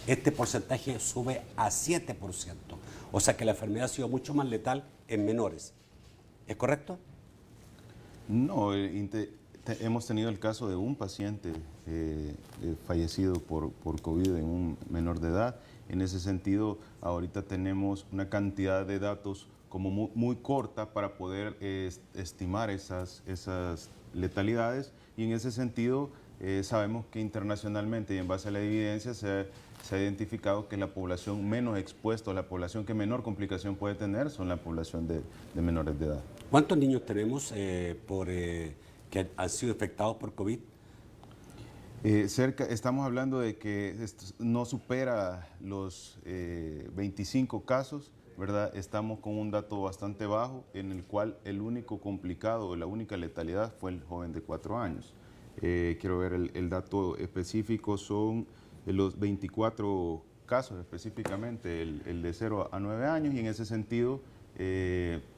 este porcentaje sube a 7%. O sea que la enfermedad ha sido mucho más letal en menores. ¿Es correcto? No, hemos tenido el caso de un paciente fallecido por COVID en un menor de edad. En ese sentido, ahorita tenemos una cantidad de datos como muy corta para poder estimar esas letalidades, y en ese sentido sabemos que internacionalmente y en base a la evidencia se ha identificado que la población menos expuesta, la población que menor complicación puede tener, son la población de menores de edad. ¿Cuántos niños tenemos que han sido infectados por COVID? Estamos hablando de que no supera los 25 casos, ¿verdad? Estamos con un dato bastante bajo en el cual el único complicado, la única letalidad fue el joven de 4 años. Quiero ver el dato específico, son los 24 casos específicamente, el de 0 a 9 años, y en ese sentido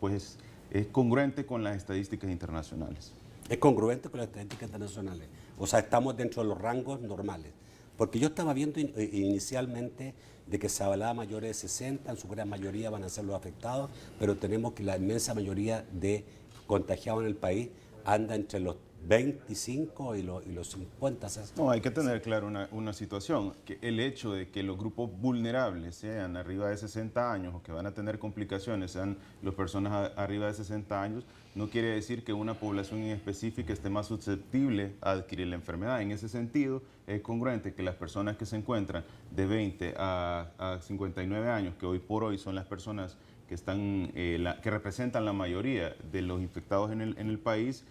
pues es congruente con las estadísticas internacionales. Es congruente con las estadísticas internacionales. O sea, estamos dentro de los rangos normales. Porque yo estaba viendo inicialmente de que se hablaba mayores de 60, en su gran mayoría van a ser los afectados, pero tenemos que la inmensa mayoría de contagiados en el país anda entre los 25 y los 50. No, hay que tener claro una situación, que el hecho de que los grupos vulnerables sean arriba de 60 años o que van a tener complicaciones sean las personas arriba de 60 años, no quiere decir que una población en específica esté más susceptible a adquirir la enfermedad. En ese sentido, es congruente que las personas que se encuentran de 20 a 59 años, que hoy por hoy son las personas que representan la mayoría de los infectados en el país,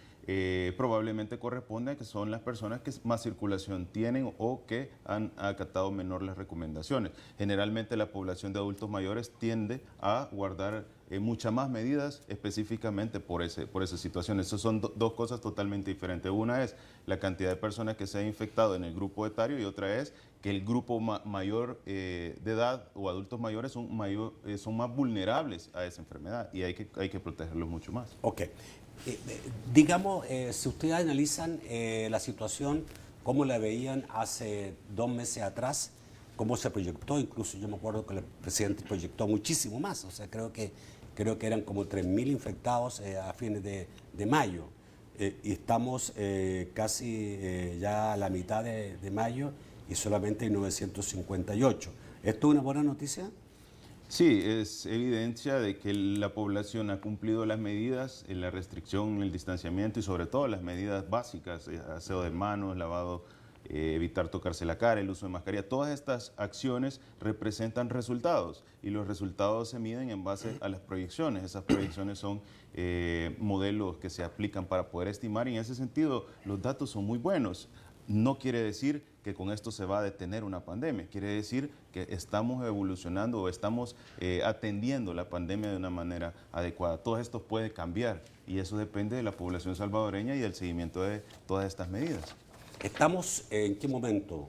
probablemente corresponde a que son las personas que más circulación tienen o que han acatado menor las recomendaciones. Generalmente la población de adultos mayores tiende a guardar muchas más medidas específicamente por esa situación. Esas son dos cosas totalmente diferentes. Una es la cantidad de personas que se han infectado en el grupo etario, y otra es que el grupo mayor de edad o adultos mayores son más vulnerables a esa enfermedad, y hay que protegerlos mucho más. Ok. Digamos, si ustedes analizan la situación, cómo la veían hace 2 meses atrás, cómo se proyectó, incluso yo me acuerdo que el presidente proyectó muchísimo más, o sea, creo que eran como 3.000 infectados a fines de mayo, y estamos casi ya a la mitad de mayo y solamente hay 958. ¿Esto es una buena noticia? Sí, es evidencia de que la población ha cumplido las medidas, la restricción, el distanciamiento y sobre todo las medidas básicas, aseo de manos, lavado, evitar tocarse la cara, el uso de mascarilla. Todas estas acciones representan resultados, y los resultados se miden en base a las proyecciones. Esas proyecciones son modelos que se aplican para poder estimar, y en ese sentido los datos son muy buenos. No quiere decir que con esto se va a detener una pandemia, quiere decir que estamos evolucionando o estamos atendiendo la pandemia de una manera adecuada. Todo esto puede cambiar, y eso depende de la población salvadoreña y del seguimiento de todas estas medidas. ¿Estamos en qué momento?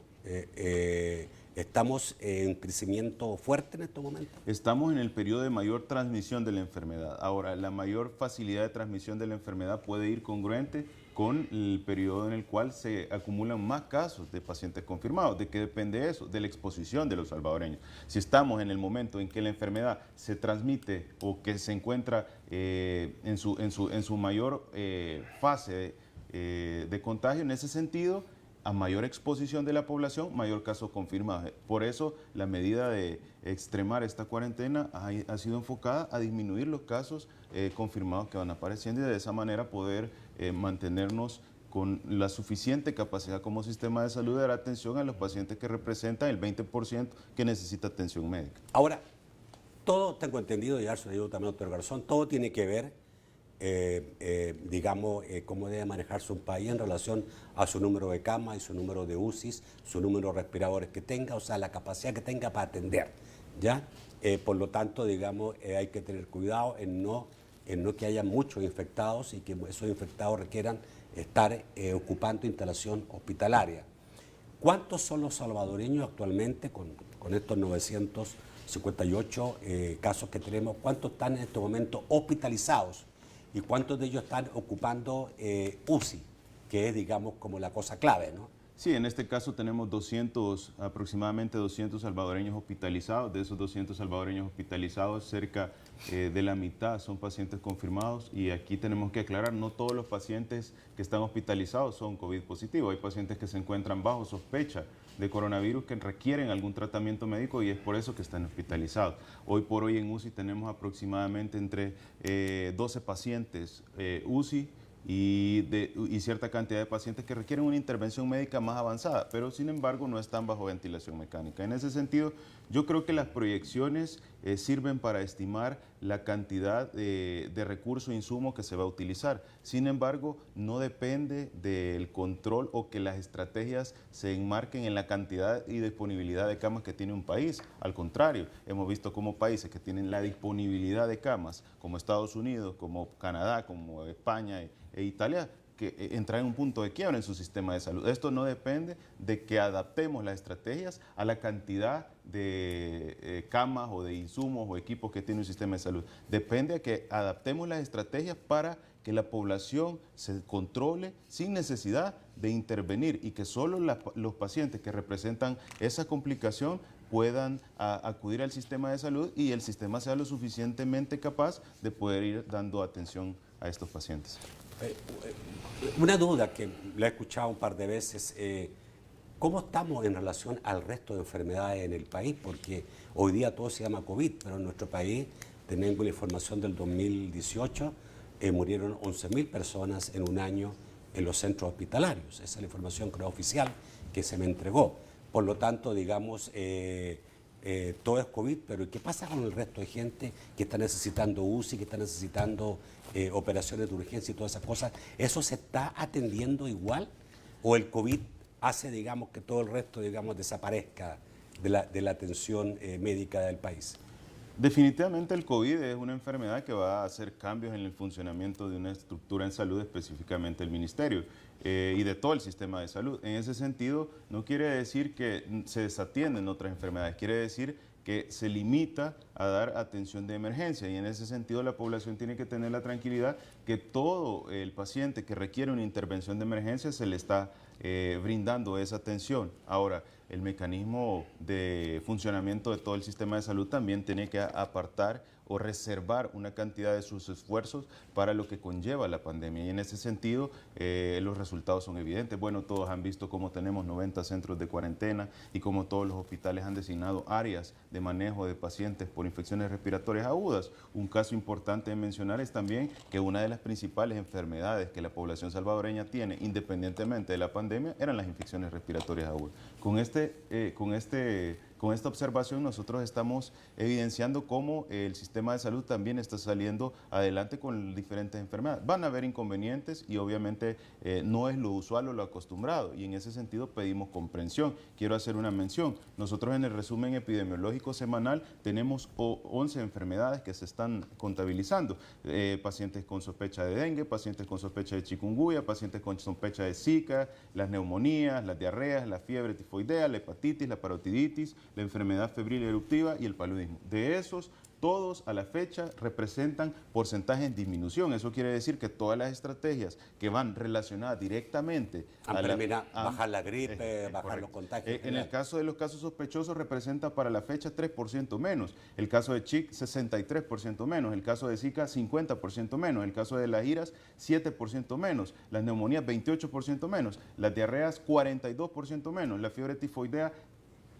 ¿Estamos en crecimiento fuerte en estos momentos? Estamos en el periodo de mayor transmisión de la enfermedad. Ahora, la mayor facilidad de transmisión de la enfermedad puede ir congruente con el periodo en el cual se acumulan más casos de pacientes confirmados. ¿De qué depende eso? De la exposición de los salvadoreños. Si estamos en el momento en que la enfermedad se transmite o que se encuentra en su mayor fase de contagio, en ese sentido, a mayor exposición de la población, mayor caso confirmado. Por eso la medida de extremar esta cuarentena ha sido enfocada a disminuir los casos confirmados que van apareciendo, y de esa manera poder mantenernos con la suficiente capacidad como sistema de salud de dar atención a los pacientes que representan el 20% que necesita atención médica. Ahora, todo, tengo entendido, y ya se lo digo también, doctor Garzón, todo tiene que ver digamos, cómo debe manejarse un país en relación a su número de camas y su número de UCIs, su número de respiradores que tenga, o sea, la capacidad que tenga para atender, ¿ya? Por lo tanto, digamos, hay que tener cuidado en no que haya muchos infectados y que esos infectados requieran estar ocupando instalación hospitalaria. ¿Cuántos son los salvadoreños actualmente con estos 958 casos que tenemos? ¿Cuántos están en este momento hospitalizados? ¿Y cuántos de ellos están ocupando UCI, que es, digamos, como la cosa clave, ¿no? Sí, en este caso tenemos aproximadamente 200 salvadoreños hospitalizados. De esos 200 salvadoreños hospitalizados, cerca de la mitad son pacientes confirmados. Y aquí tenemos que aclarar, no todos los pacientes que están hospitalizados son COVID positivo. Hay pacientes que se encuentran bajo sospecha de coronavirus que requieren algún tratamiento médico y es por eso que están hospitalizados. Hoy por hoy en UCI tenemos aproximadamente entre 12 pacientes UCI y cierta cantidad de pacientes que requieren una intervención médica más avanzada, pero sin embargo no están bajo ventilación mecánica. En ese sentido, yo creo que las proyecciones sirven para estimar la cantidad de recursos e insumos que se va a utilizar. Sin embargo, no depende del control o que las estrategias se enmarquen en la cantidad y disponibilidad de camas que tiene un país. Al contrario, hemos visto como países que tienen la disponibilidad de camas, como Estados Unidos, como Canadá, como España e Italia, que entran en un punto de quiebra en su sistema de salud. Esto no depende de que adaptemos las estrategias a la cantidad de camas o de insumos o equipos que tiene un sistema de salud. Depende de que adaptemos las estrategias para que la población se controle sin necesidad de intervenir y que solo los pacientes que representan esa complicación puedan acudir al sistema de salud y el sistema sea lo suficientemente capaz de poder ir dando atención a estos pacientes. Una duda que la he escuchado un par de veces, ¿cómo estamos en relación al resto de enfermedades en el país? Porque hoy día todo se llama COVID, pero en nuestro país, tenemos la información del 2018, murieron 11.000 personas en un año en los centros hospitalarios. Esa es la información, creo, oficial que se me entregó. Por lo tanto, digamos, todo es COVID, pero ¿qué pasa con el resto de gente que está necesitando UCI, que está necesitando operaciones de urgencia y todas esas cosas? ¿Eso se está atendiendo igual? ¿O el COVID hace, digamos, que todo el resto, digamos, desaparezca de la atención médica del país? Definitivamente el COVID es una enfermedad que va a hacer cambios en el funcionamiento de una estructura en salud, específicamente el ministerio y de todo el sistema de salud. En ese sentido, no quiere decir que se desatienden otras enfermedades, quiere decir que se limita a dar atención de emergencia y en ese sentido la población tiene que tener la tranquilidad que todo el paciente que requiere una intervención de emergencia se le está brindando esa atención. Ahora, el mecanismo de funcionamiento de todo el sistema de salud también tiene que apartar o reservar una cantidad de sus esfuerzos para lo que conlleva la pandemia. Y en ese sentido, los resultados son evidentes. Bueno, todos han visto cómo tenemos 90 centros de cuarentena y cómo todos los hospitales han designado áreas de manejo de pacientes por infecciones respiratorias agudas. Un caso importante de mencionar es también que una de las principales enfermedades que la población salvadoreña tiene, independientemente de la pandemia, eran las infecciones respiratorias agudas. Con esta observación nosotros estamos evidenciando cómo el sistema de salud también está saliendo adelante con diferentes enfermedades. Van a haber inconvenientes y obviamente no es lo usual o lo acostumbrado y en ese sentido pedimos comprensión. Quiero hacer una mención. Nosotros en el resumen epidemiológico semanal tenemos 11 enfermedades que se están contabilizando. Pacientes con sospecha de dengue, pacientes con sospecha de chikungunya, pacientes con sospecha de Zika, las neumonías, las diarreas, la fiebre tifoidea, la hepatitis, la parotiditis, la enfermedad febril eruptiva y el paludismo. De esos, todos a la fecha representan porcentaje en disminución. Eso quiere decir que todas las estrategias que van relacionadas directamente a bajar la gripe, bajar los contagios. En el caso de los casos sospechosos representa para la fecha 3% menos. El caso de Chick, 63% menos. El caso de Zika, 50% menos. El caso de las iras, 7% menos. Las neumonías, 28% menos. Las diarreas, 42% menos. La fiebre tifoidea,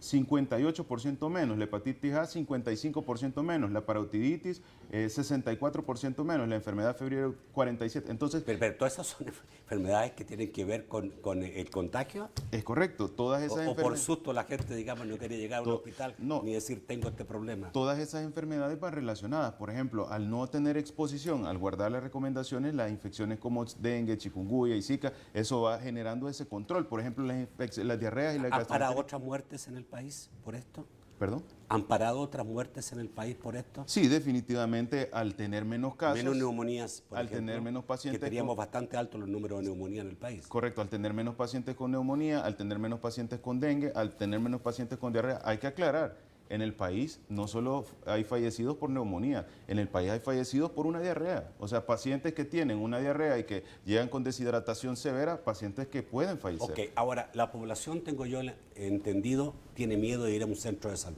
58% menos, la hepatitis A 55% menos, la parotiditis 64% menos, la enfermedad febril 47%. Entonces, pero todas esas son enfermedades que tienen que ver con el contagio. Es correcto, todas esas enfermedades. O por susto la gente, digamos, no quiere llegar a un hospital ni decir tengo este problema. Todas esas enfermedades van relacionadas. Por ejemplo, al no tener exposición, al guardar las recomendaciones, las infecciones como dengue, chikungunya y Zika, eso va generando ese control. Por ejemplo, las diarreas y la gastroenteritis. ¿Para otras muertes en el país por esto? ¿Perdón? ¿Han parado otras muertes en el país por esto? Sí, definitivamente, al tener menos casos. Menos neumonías, por ejemplo, tener menos pacientes. Que teníamos bastante altos los números de neumonía en el país. Correcto, al tener menos pacientes con neumonía, al tener menos pacientes con dengue, al tener menos pacientes con diarrea. Hay que aclarar en el país no solo hay fallecidos por neumonía, en el país hay fallecidos por una diarrea. O sea, pacientes que tienen una diarrea y que llegan con deshidratación severa, pacientes que pueden fallecer. Ok, ahora, la población, tengo yo entendido, tiene miedo de ir a un centro de salud.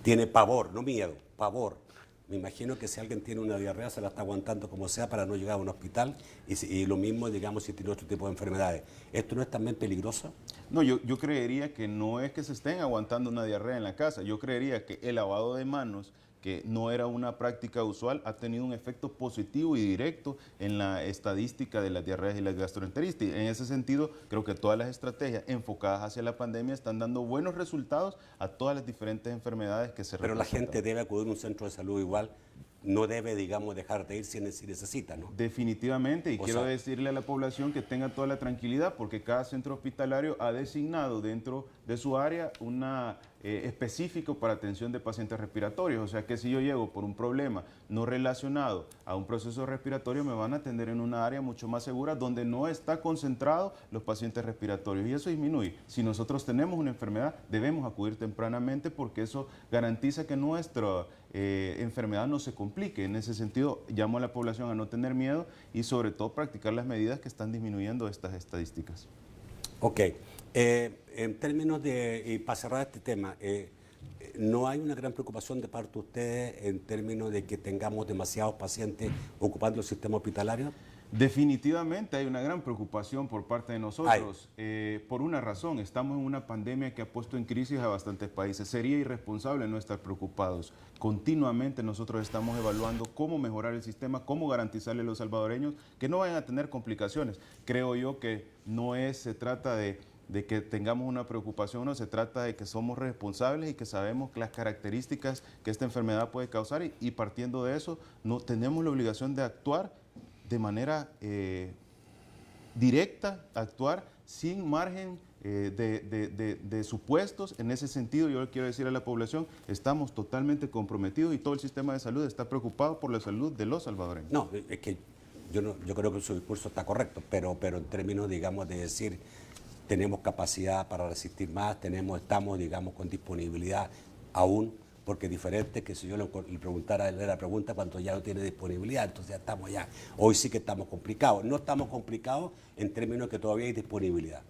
Tiene pavor, no miedo, pavor. Me imagino que si alguien tiene una diarrea se la está aguantando como sea para no llegar a un hospital y lo mismo, digamos, si tiene otro tipo de enfermedades. ¿Esto no es también peligroso? No, yo creería que no es que se estén aguantando una diarrea en la casa. Yo creería que el lavado de manos, que no era una práctica usual, ha tenido un efecto positivo y directo en la estadística de las diarreas y la gastroenteritis. En ese sentido, creo que todas las estrategias enfocadas hacia la pandemia están dando buenos resultados a todas las diferentes enfermedades que se Pero la representan. gente debe acudir a un centro de salud igual, no debe, digamos, dejar de ir si necesita, ¿no? Definitivamente, y O quiero sea, decirle a la población que tenga toda la tranquilidad porque cada centro hospitalario ha designado dentro de su área una específico para atención de pacientes respiratorios. O sea que si yo llego por un problema no relacionado a un proceso respiratorio, me van a atender en una área mucho más segura donde no está concentrado los pacientes respiratorios. Y eso disminuye. Si nosotros tenemos una enfermedad, debemos acudir tempranamente porque eso garantiza que nuestra enfermedad no se complique. En ese sentido, llamo a la población a no tener miedo y sobre todo practicar las medidas que están disminuyendo estas estadísticas. ok. En términos de, y para cerrar este tema, ¿no hay una gran preocupación de parte de ustedes en términos de que tengamos demasiados pacientes ocupando el sistema hospitalario? Definitivamente hay una gran preocupación por parte de Hay. nosotros, por una razón, estamos en una pandemia que ha puesto en crisis a bastantes países. Sería irresponsable no estar preocupados. Continuamente nosotros estamos evaluando cómo mejorar el sistema, cómo garantizarle a los salvadoreños que no vayan a tener complicaciones. Creo yo que se trata de que tengamos una preocupación, no se trata de que somos responsables y que sabemos las características que esta enfermedad puede causar y partiendo de eso no tenemos la obligación de actuar de manera directa, actuar sin margen de supuestos. En ese sentido, yo le quiero decir a la población, estamos totalmente comprometidos y todo el sistema de salud está preocupado por la salud de los salvadoreños. No, es que yo creo que su discurso está correcto, pero en términos, digamos, de decir, tenemos capacidad para resistir más, estamos, digamos, con disponibilidad aún, porque es diferente que si yo le preguntara la pregunta cuando ya no tiene disponibilidad, entonces ya estamos ya, hoy sí que estamos complicados. No estamos complicados en términos que todavía hay disponibilidad.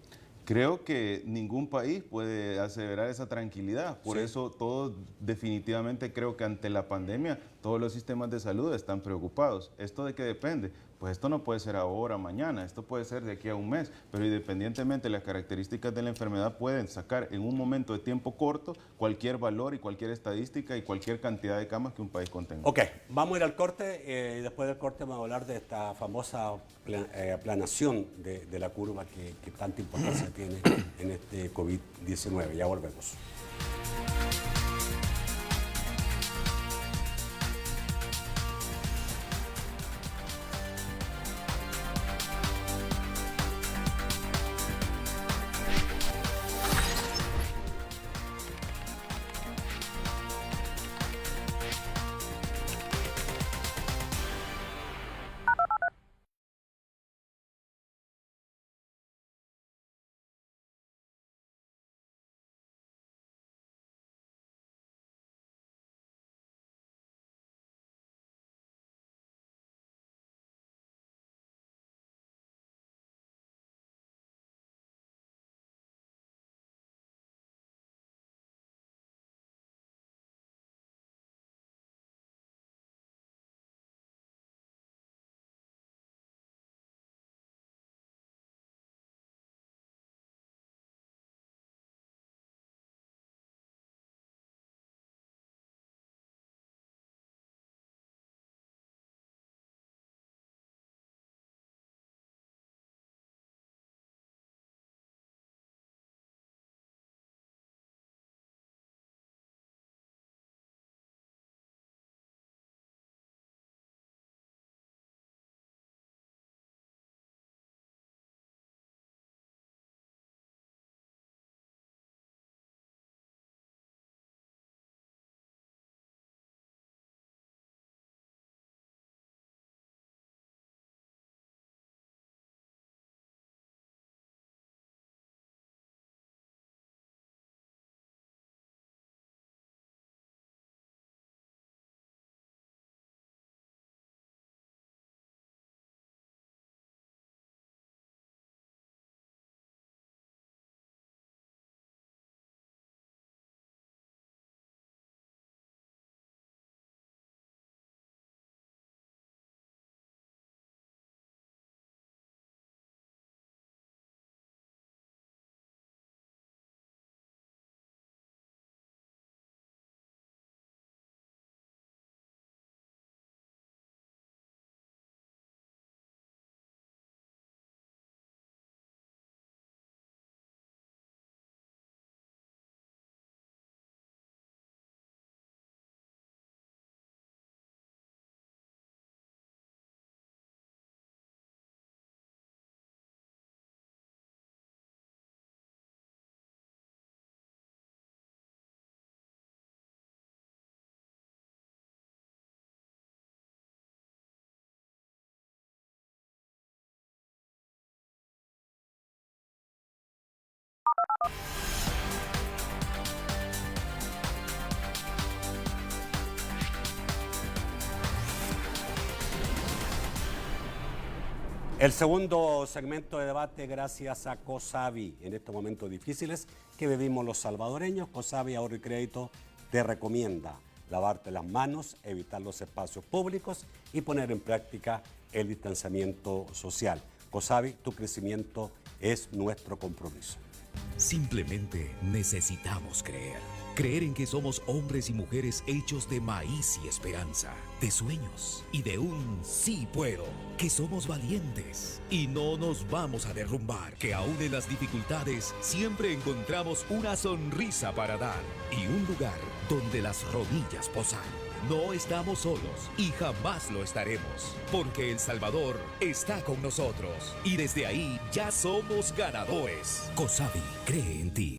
Creo que ningún país puede aseverar esa tranquilidad. Por Sí. eso todos definitivamente creo que ante la pandemia todos los sistemas de salud están preocupados. ¿Esto de qué depende? Pues esto no puede ser ahora, mañana, esto puede ser de aquí a un mes, pero independientemente de las características de la enfermedad pueden sacar en un momento de tiempo corto cualquier valor y cualquier estadística y cualquier cantidad de camas que un país contenga. Ok, vamos a ir al corte y después del corte vamos a hablar de esta famosa aplanación de la curva que tanta importancia tiene en este COVID-19. Ya volvemos. El segundo segmento de debate, gracias a COSAVI. En estos momentos difíciles que vivimos los salvadoreños, COSAVI Ahorro y Crédito te recomienda lavarte las manos, evitar los espacios públicos y poner en práctica el distanciamiento social. COSAVI, tu crecimiento es nuestro compromiso. Simplemente necesitamos creer. Creer en que somos hombres y mujeres hechos de maíz y esperanza, de sueños y de un sí puedo. Que somos valientes y no nos vamos a derrumbar. Que aún en las dificultades siempre encontramos una sonrisa para dar y un lugar donde las rodillas posar. No estamos solos y jamás lo estaremos, porque El Salvador está con nosotros y desde ahí ya somos ganadores. COSAVI cree en ti.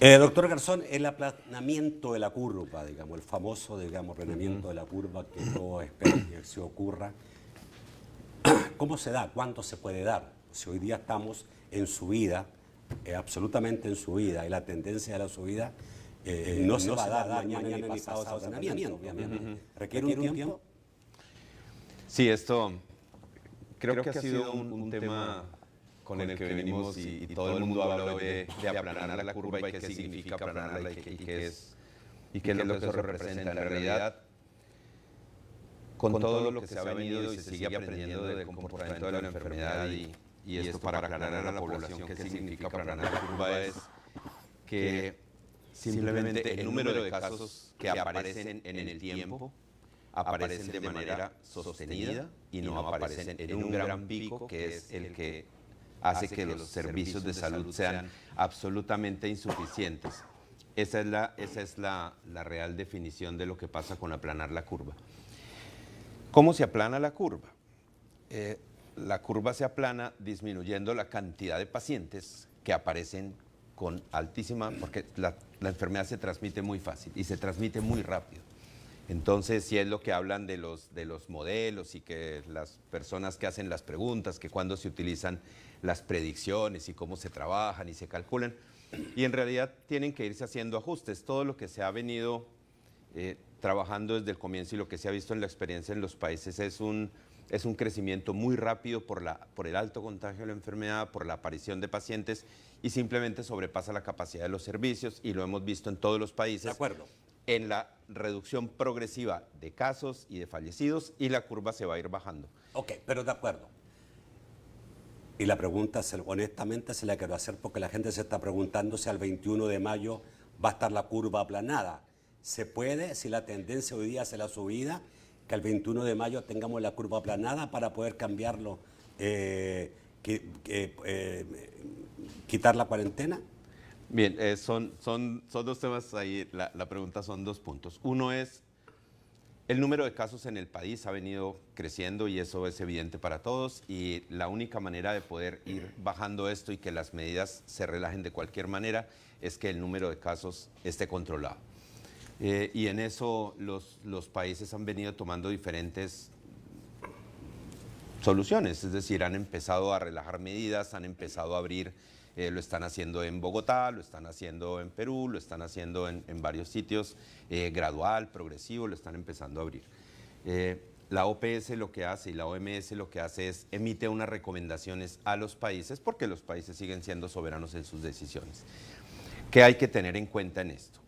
Doctor Garzón, el aplanamiento de la curva, digamos, el famoso, digamos, aplanamiento de la curva que todos esperan que se ocurra, ¿cómo se da? ¿Cuándo se puede dar? Si hoy día estamos en subida, absolutamente en subida, y la tendencia de la subida no se va a dar mañana ni pasado ese aplanamiento, obviamente. ¿Requiere un tiempo? Sí, esto creo que ha sido un tema con el que venimos y todo el mundo habla hoy de aplanar la curva y qué significa aplanarla y qué es lo que eso representa. En realidad, con todo lo que se ha venido y se sigue aprendiendo del comportamiento de la enfermedad y esto para aclarar a la población qué significa aplanar la curva es que simplemente el número de casos que aparecen en el tiempo aparecen de manera sostenida y no aparecen en un gran pico que es el que hace que los servicios de salud sean absolutamente insuficientes. Esa es la real definición de lo que pasa con aplanar la curva. ¿Cómo se aplana la curva? La curva se aplana disminuyendo la cantidad de pacientes que aparecen con altísima, porque la enfermedad se transmite muy fácil y se transmite muy rápido. Entonces, si es lo que hablan de los modelos y que las personas que hacen las preguntas, que cuándo se utilizan las predicciones y cómo se trabajan y se calculan, y en realidad tienen que irse haciendo ajustes. Todo lo que se ha venido trabajando desde el comienzo y lo que se ha visto en la experiencia en los países es un crecimiento muy rápido por el alto contagio de la enfermedad, por la aparición de pacientes y simplemente sobrepasa la capacidad de los servicios y lo hemos visto en todos los países. De acuerdo. En la reducción progresiva de casos y de fallecidos y la curva se va a ir bajando. Ok, pero de acuerdo. Y la pregunta, honestamente, se la quiero hacer porque la gente se está preguntando si al 21 de mayo va a estar la curva aplanada. ¿Se puede, si la tendencia hoy día es la subida, que al 21 de mayo tengamos la curva aplanada para poder cambiarlo, quitar la cuarentena? Bien, son dos temas ahí, la pregunta son dos puntos. Uno es, el número de casos en el país ha venido creciendo y eso es evidente para todos y la única manera de poder ir bajando esto y que las medidas se relajen de cualquier manera es que el número de casos esté controlado. Y en eso los países han venido tomando diferentes soluciones, es decir, han empezado a relajar medidas, han empezado a abrir. Lo están haciendo en Bogotá, lo están haciendo en Perú, lo están haciendo en varios sitios, gradual, progresivo, lo están empezando a abrir. La OPS lo que hace y la OMS lo que hace es emite unas recomendaciones a los países porque los países siguen siendo soberanos en sus decisiones. ¿Qué hay que tener en cuenta en esto?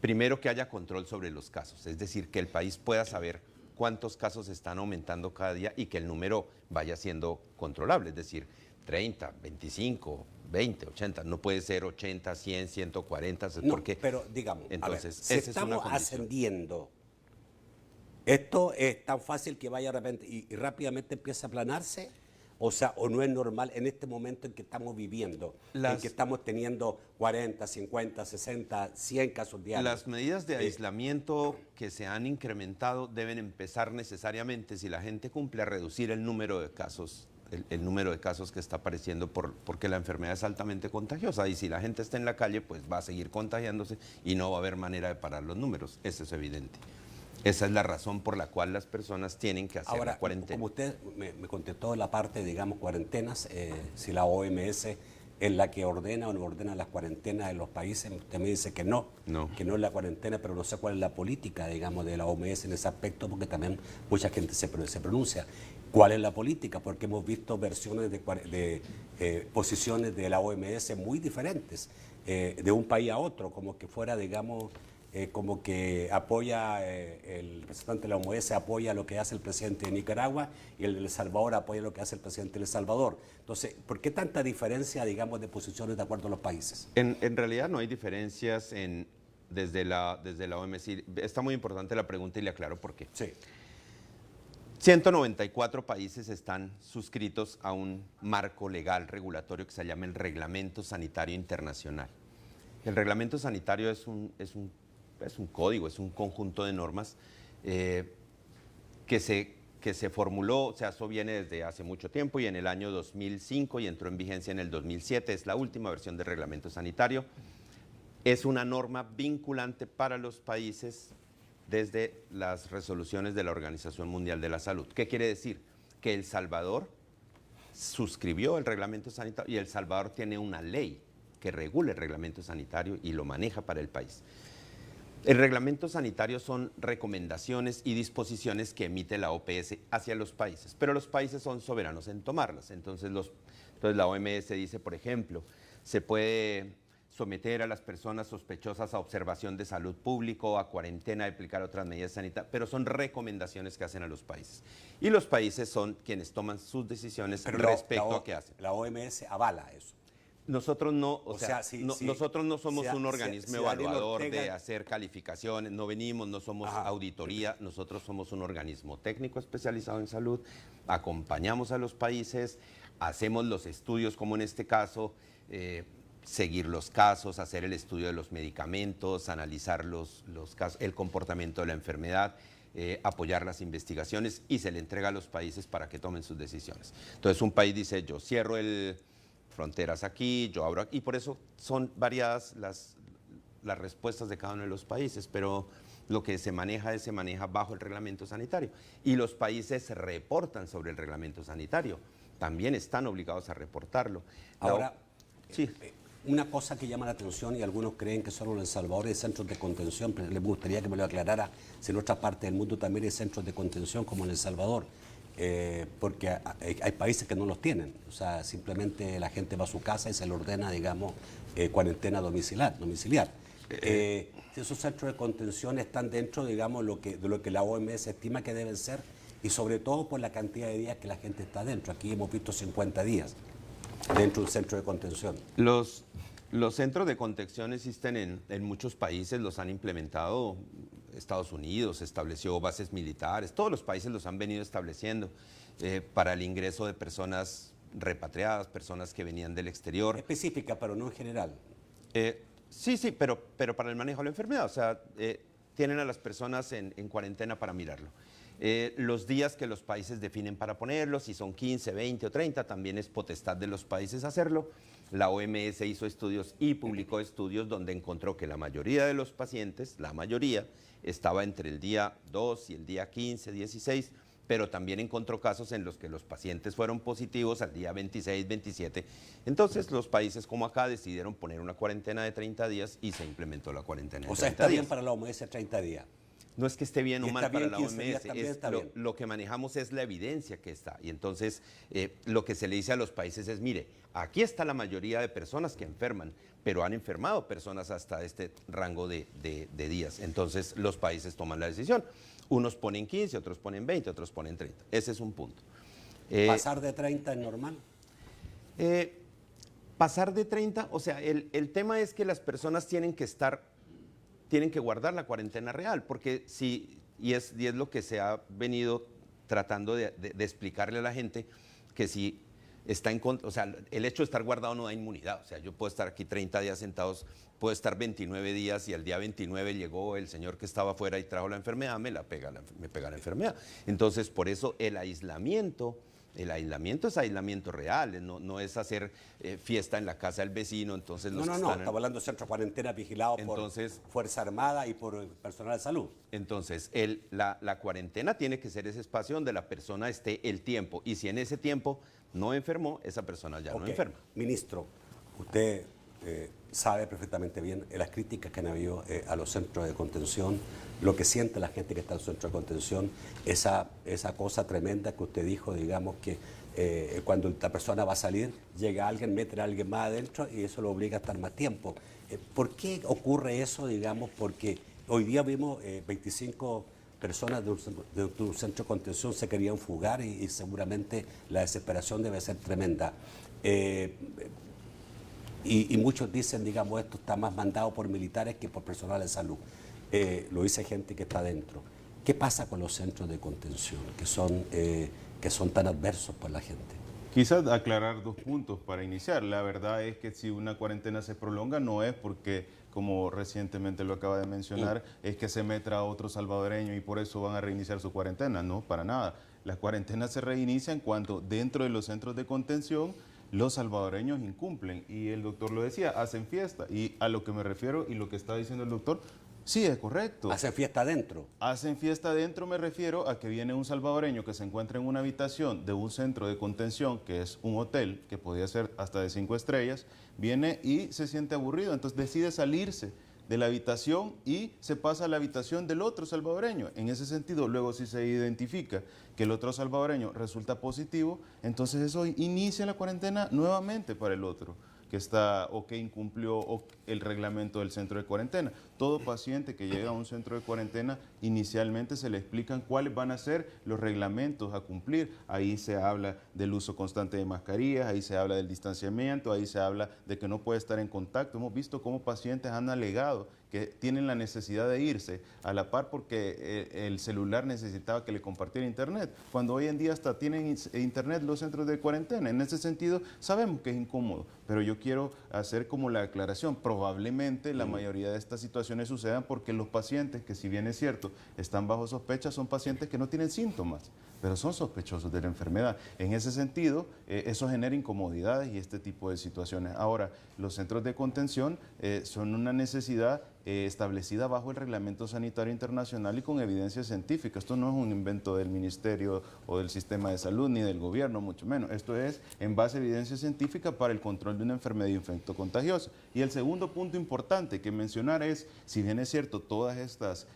Primero, que haya control sobre los casos, es decir, que el país pueda saber cuántos casos están aumentando cada día y que el número vaya siendo controlable, es decir, 30, 25, 20, 80, no puede ser 80, 100, 140, no, porque pero digamos, entonces, si estamos ascendiendo, ¿esto es tan fácil que vaya de repente y rápidamente empiece a aplanarse? O sea, ¿o no es normal en este momento en que estamos viviendo, en que estamos teniendo 40, 50, 60, 100 casos diarios? Las medidas de aislamiento que se han incrementado deben empezar necesariamente, si la gente cumple, a reducir el número de casos. El número de casos que está apareciendo porque la enfermedad es altamente contagiosa y si la gente está en la calle pues va a seguir contagiándose y no va a haber manera de parar los números, eso es evidente. Esa es la razón por la cual las personas tienen que hacer la cuarentena. Como usted me contestó la parte, digamos, cuarentenas, si la OMS es la que ordena o no ordena las cuarentenas en los países. Usted me dice que no es la cuarentena, pero no sé cuál es la política, digamos, de la OMS en ese aspecto, porque también mucha gente se pronuncia. ¿Cuál es la política? Porque hemos visto versiones de posiciones de la OMS muy diferentes, de un país a otro, como que fuera, digamos, como que apoya, el representante de la OMS apoya lo que hace el presidente de Nicaragua y el de El Salvador apoya lo que hace el presidente de El Salvador. Entonces, ¿por qué tanta diferencia, digamos, de posiciones de acuerdo a los países? En realidad no hay diferencias desde la OMS. Está muy importante la pregunta y le aclaro por qué. Sí. 194 países están suscritos a un marco legal regulatorio que se llama el Reglamento Sanitario Internacional. El Reglamento Sanitario es un código, es un conjunto de normas que se formuló, o sea, eso viene desde hace mucho tiempo y en el año 2005 y entró en vigencia en el 2007, es la última versión del Reglamento Sanitario. Es una norma vinculante para los países desde las resoluciones de la Organización Mundial de la Salud. ¿Qué quiere decir? Que El Salvador suscribió el reglamento sanitario y El Salvador tiene una ley que regula el reglamento sanitario y lo maneja para el país. El reglamento sanitario son recomendaciones y disposiciones que emite la OPS hacia los países, pero los países son soberanos en tomarlas. Entonces la OMS dice, por ejemplo, se puede someter a las personas sospechosas a observación de salud público, a cuarentena, aplicar otras medidas sanitarias, pero son recomendaciones que hacen a los países. Y los países son quienes toman sus decisiones respecto a qué hacen. La OMS avala eso. Nosotros no, nosotros no somos un organismo evaluador de hacer calificaciones, no somos auditoría, nosotros somos un organismo técnico especializado en salud, acompañamos a los países, hacemos los estudios como en este caso, seguir los casos, hacer el estudio de los medicamentos, analizar los casos, el comportamiento de la enfermedad, apoyar las investigaciones y se le entrega a los países para que tomen sus decisiones. Entonces un país dice, yo cierro fronteras aquí, yo abro aquí, y por eso son variadas las respuestas de cada uno de los países, pero lo que se maneja bajo el reglamento sanitario. Y los países reportan sobre el reglamento sanitario, también están obligados a reportarlo. Ahora, sí. Una cosa que llama la atención y algunos creen que solo en El Salvador hay centros de contención, pero les gustaría que me lo aclarara si en otra parte del mundo también hay centros de contención como en El Salvador, porque hay países que no los tienen, o sea, simplemente la gente va a su casa y se le ordena, digamos, cuarentena domiciliar. Esos centros de contención están dentro, digamos, de lo que la OMS estima que deben ser y sobre todo por la cantidad de días que la gente está dentro. Aquí hemos visto 50 días dentro de un centro de contención. Los centros de contención existen en muchos países, los han implementado. Estados Unidos estableció bases militares, todos los países los han venido estableciendo para el ingreso de personas repatriadas, personas que venían del exterior. Específica, pero no en general. Sí, pero para el manejo de la enfermedad, o sea, tienen a las personas en cuarentena para mirarlo. Los días que los países definen para ponerlos, si son 15, 20 o 30, también es potestad de los países hacerlo. La OMS hizo estudios y publicó estudios donde encontró que la mayoría de los pacientes, la mayoría, estaba entre el día 2 y el día 15, 16, pero también encontró casos en los que los pacientes fueron positivos al día 26, 27. Entonces los países como acá decidieron poner una cuarentena de 30 días y se implementó la cuarentena de 30 días. O sea, está bien para la OMS 30 días. No es que esté bien o mal para la OMS, lo que manejamos es la evidencia que está. Y entonces lo que se le dice a los países es, mire, aquí está la mayoría de personas que enferman, pero han enfermado personas hasta este rango de días. Entonces los países toman la decisión. Unos ponen 15, otros ponen 20, otros ponen 30. Ese es un punto. ¿Pasar de 30 es normal? Pasar de 30, o sea, el tema es que las personas tienen que guardar la cuarentena real, porque y es lo que se ha venido tratando de explicarle a la gente, que si está en contra, o sea, el hecho de estar guardado no da inmunidad, o sea, yo puedo estar aquí 30 días sentados, puedo estar 29 días y al día 29 llegó el señor que estaba afuera y trajo la enfermedad, me pega la enfermedad. Entonces, por eso el aislamiento es aislamiento real, no es hacer fiesta en la casa del vecino. Entonces estamos hablando de centro de cuarentena vigilado por Fuerza Armada y por personal de salud. Entonces, la cuarentena tiene que ser ese espacio donde la persona esté el tiempo, y si en ese tiempo no enfermó, esa persona ya no enferma. Ministro, Usted sabe perfectamente bien las críticas que han habido a los centros de contención, lo que siente la gente que está en el centro de contención, esa cosa tremenda que usted dijo, digamos, que cuando la persona va a salir, llega alguien, mete a alguien más adentro y eso lo obliga a estar más tiempo. ¿Por qué ocurre eso, digamos? Porque hoy día vimos 25 personas de un centro de contención se querían fugar y seguramente la desesperación debe ser tremenda. Y muchos dicen, digamos, esto está más mandado por militares que por personal de salud. Lo dice gente que está dentro. ¿Qué pasa con los centros de contención que son tan adversos por la gente? Quizás aclarar 2 puntos para iniciar. La verdad es que si una cuarentena se prolonga no es porque, como recientemente lo acaba de mencionar, es que se meta a otro salvadoreño y por eso van a reiniciar su cuarentena. No, para nada. Las cuarentenas se reinician cuando dentro de los centros de contención los salvadoreños incumplen. Y el doctor lo decía, hacen fiesta. Y a lo que me refiero y lo que está diciendo el doctor, sí, es correcto. ¿Hacen fiesta adentro? Hacen fiesta adentro, me refiero a que viene un salvadoreño que se encuentra en una habitación de un centro de contención, que es un hotel, que podría ser hasta de 5 estrellas, viene y se siente aburrido, entonces decide salirse de la habitación y se pasa a la habitación del otro salvadoreño. En ese sentido, luego si se identifica que el otro salvadoreño resulta positivo, entonces eso inicia la cuarentena nuevamente para el otro que está o que incumplió el reglamento del centro de cuarentena. Todo paciente que llega a un centro de cuarentena, inicialmente se le explican cuáles van a ser los reglamentos a cumplir. Ahí se habla del uso constante de mascarillas, ahí se habla del distanciamiento, ahí se habla de que no puede estar en contacto. Hemos visto cómo pacientes han alegado que tienen la necesidad de irse a la par porque el celular necesitaba que le compartiera internet, cuando hoy en día hasta tienen internet los centros de cuarentena. En ese sentido, sabemos que es incómodo, pero yo quiero hacer como la aclaración, probablemente la mayoría de estas situaciones sucedan porque los pacientes, que si bien es cierto, están bajo sospecha, son pacientes que no tienen síntomas, pero son sospechosos de la enfermedad. En ese sentido, eso genera incomodidades y este tipo de situaciones. Ahora, los centros de contención son una necesidad establecida bajo el Reglamento Sanitario Internacional y con evidencia científica. Esto no es un invento del Ministerio o del Sistema de Salud ni del gobierno, mucho menos. Esto es en base a evidencia científica para el control de una enfermedad infectocontagiosa. Y el segundo punto importante que mencionar es, si bien es cierto, todas estas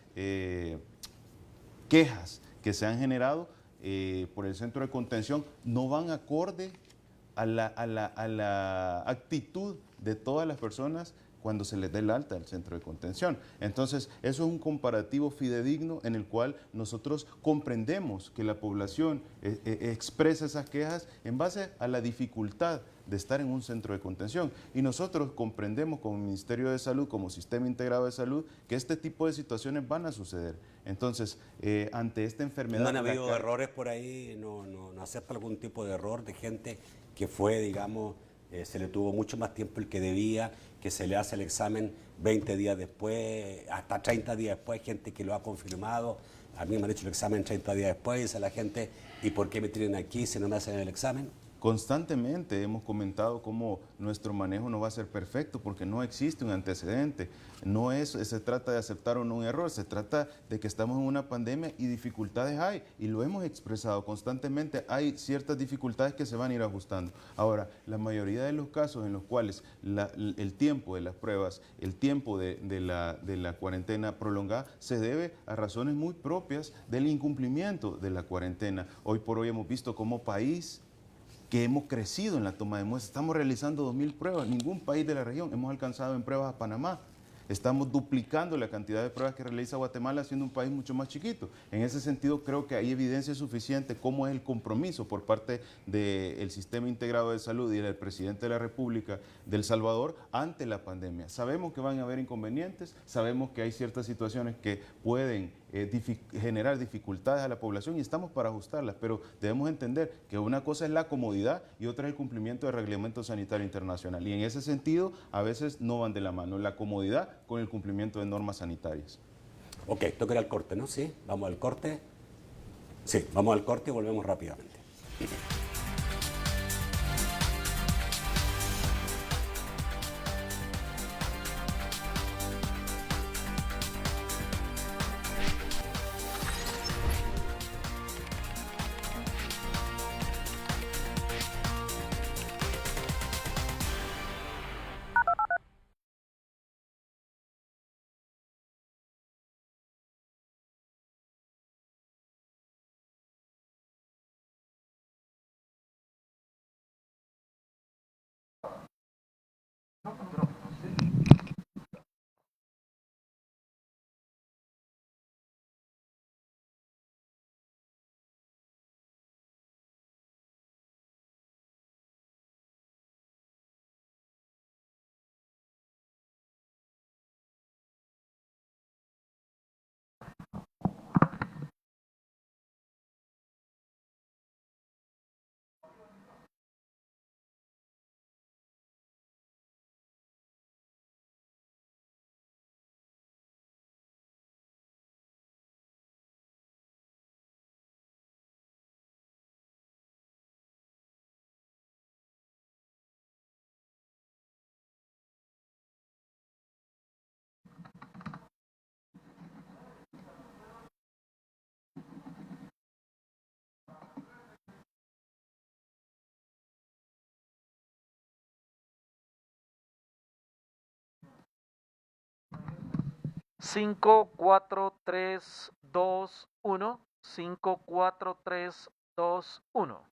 quejas que se han generado por el centro de contención no van acorde a la actitud de todas las personas cuando se les dé el alta del centro de contención. Entonces, eso es un comparativo fidedigno en el cual nosotros comprendemos que la población expresa esas quejas en base a la dificultad de estar en un centro de contención. Y nosotros comprendemos como Ministerio de Salud, como Sistema Integrado de Salud, que este tipo de situaciones van a suceder. Entonces, ante esta enfermedad... ¿No han habido errores por ahí? ¿No acepta algún tipo de error de gente que fue, digamos, se le tuvo mucho más tiempo el que debía, que se le hace el examen 20 días después, hasta 30 días después, gente que lo ha confirmado? A mí me han hecho el examen 30 días después, dice la gente, ¿y por qué me tienen aquí si no me hacen el examen? Constantemente hemos comentado cómo nuestro manejo no va a ser perfecto porque no existe un antecedente. No se trata de aceptar o no un error, se trata de que estamos en una pandemia y dificultades hay, y lo hemos expresado constantemente. Hay ciertas dificultades que se van a ir ajustando. Ahora, la mayoría de los casos en los cuales el tiempo de las pruebas, el tiempo de la cuarentena prolongada, se debe a razones muy propias del incumplimiento de la cuarentena. Hoy por hoy hemos visto como país que hemos crecido en la toma de muestras. Estamos realizando 2.000 pruebas. Ningún país de la región hemos alcanzado en pruebas a Panamá. Estamos duplicando la cantidad de pruebas que realiza Guatemala, siendo un país mucho más chiquito. En ese sentido, creo que hay evidencia suficiente cómo es el compromiso por parte del Sistema Integrado de Salud y del Presidente de la República de El Salvador ante la pandemia. Sabemos que van a haber inconvenientes, sabemos que hay ciertas situaciones que pueden generar dificultades a la población y estamos para ajustarlas, pero debemos entender que una cosa es la comodidad y otra es el cumplimiento del Reglamento Sanitario Internacional. Y en ese sentido, a veces no van de la mano la comodidad con el cumplimiento de normas sanitarias. Ok, toca ir al corte, ¿no? Sí, vamos al corte. Sí, vamos al corte y volvemos rápidamente. 5, 4, 3, 2, 1. 5, 4, 3, 2, 1.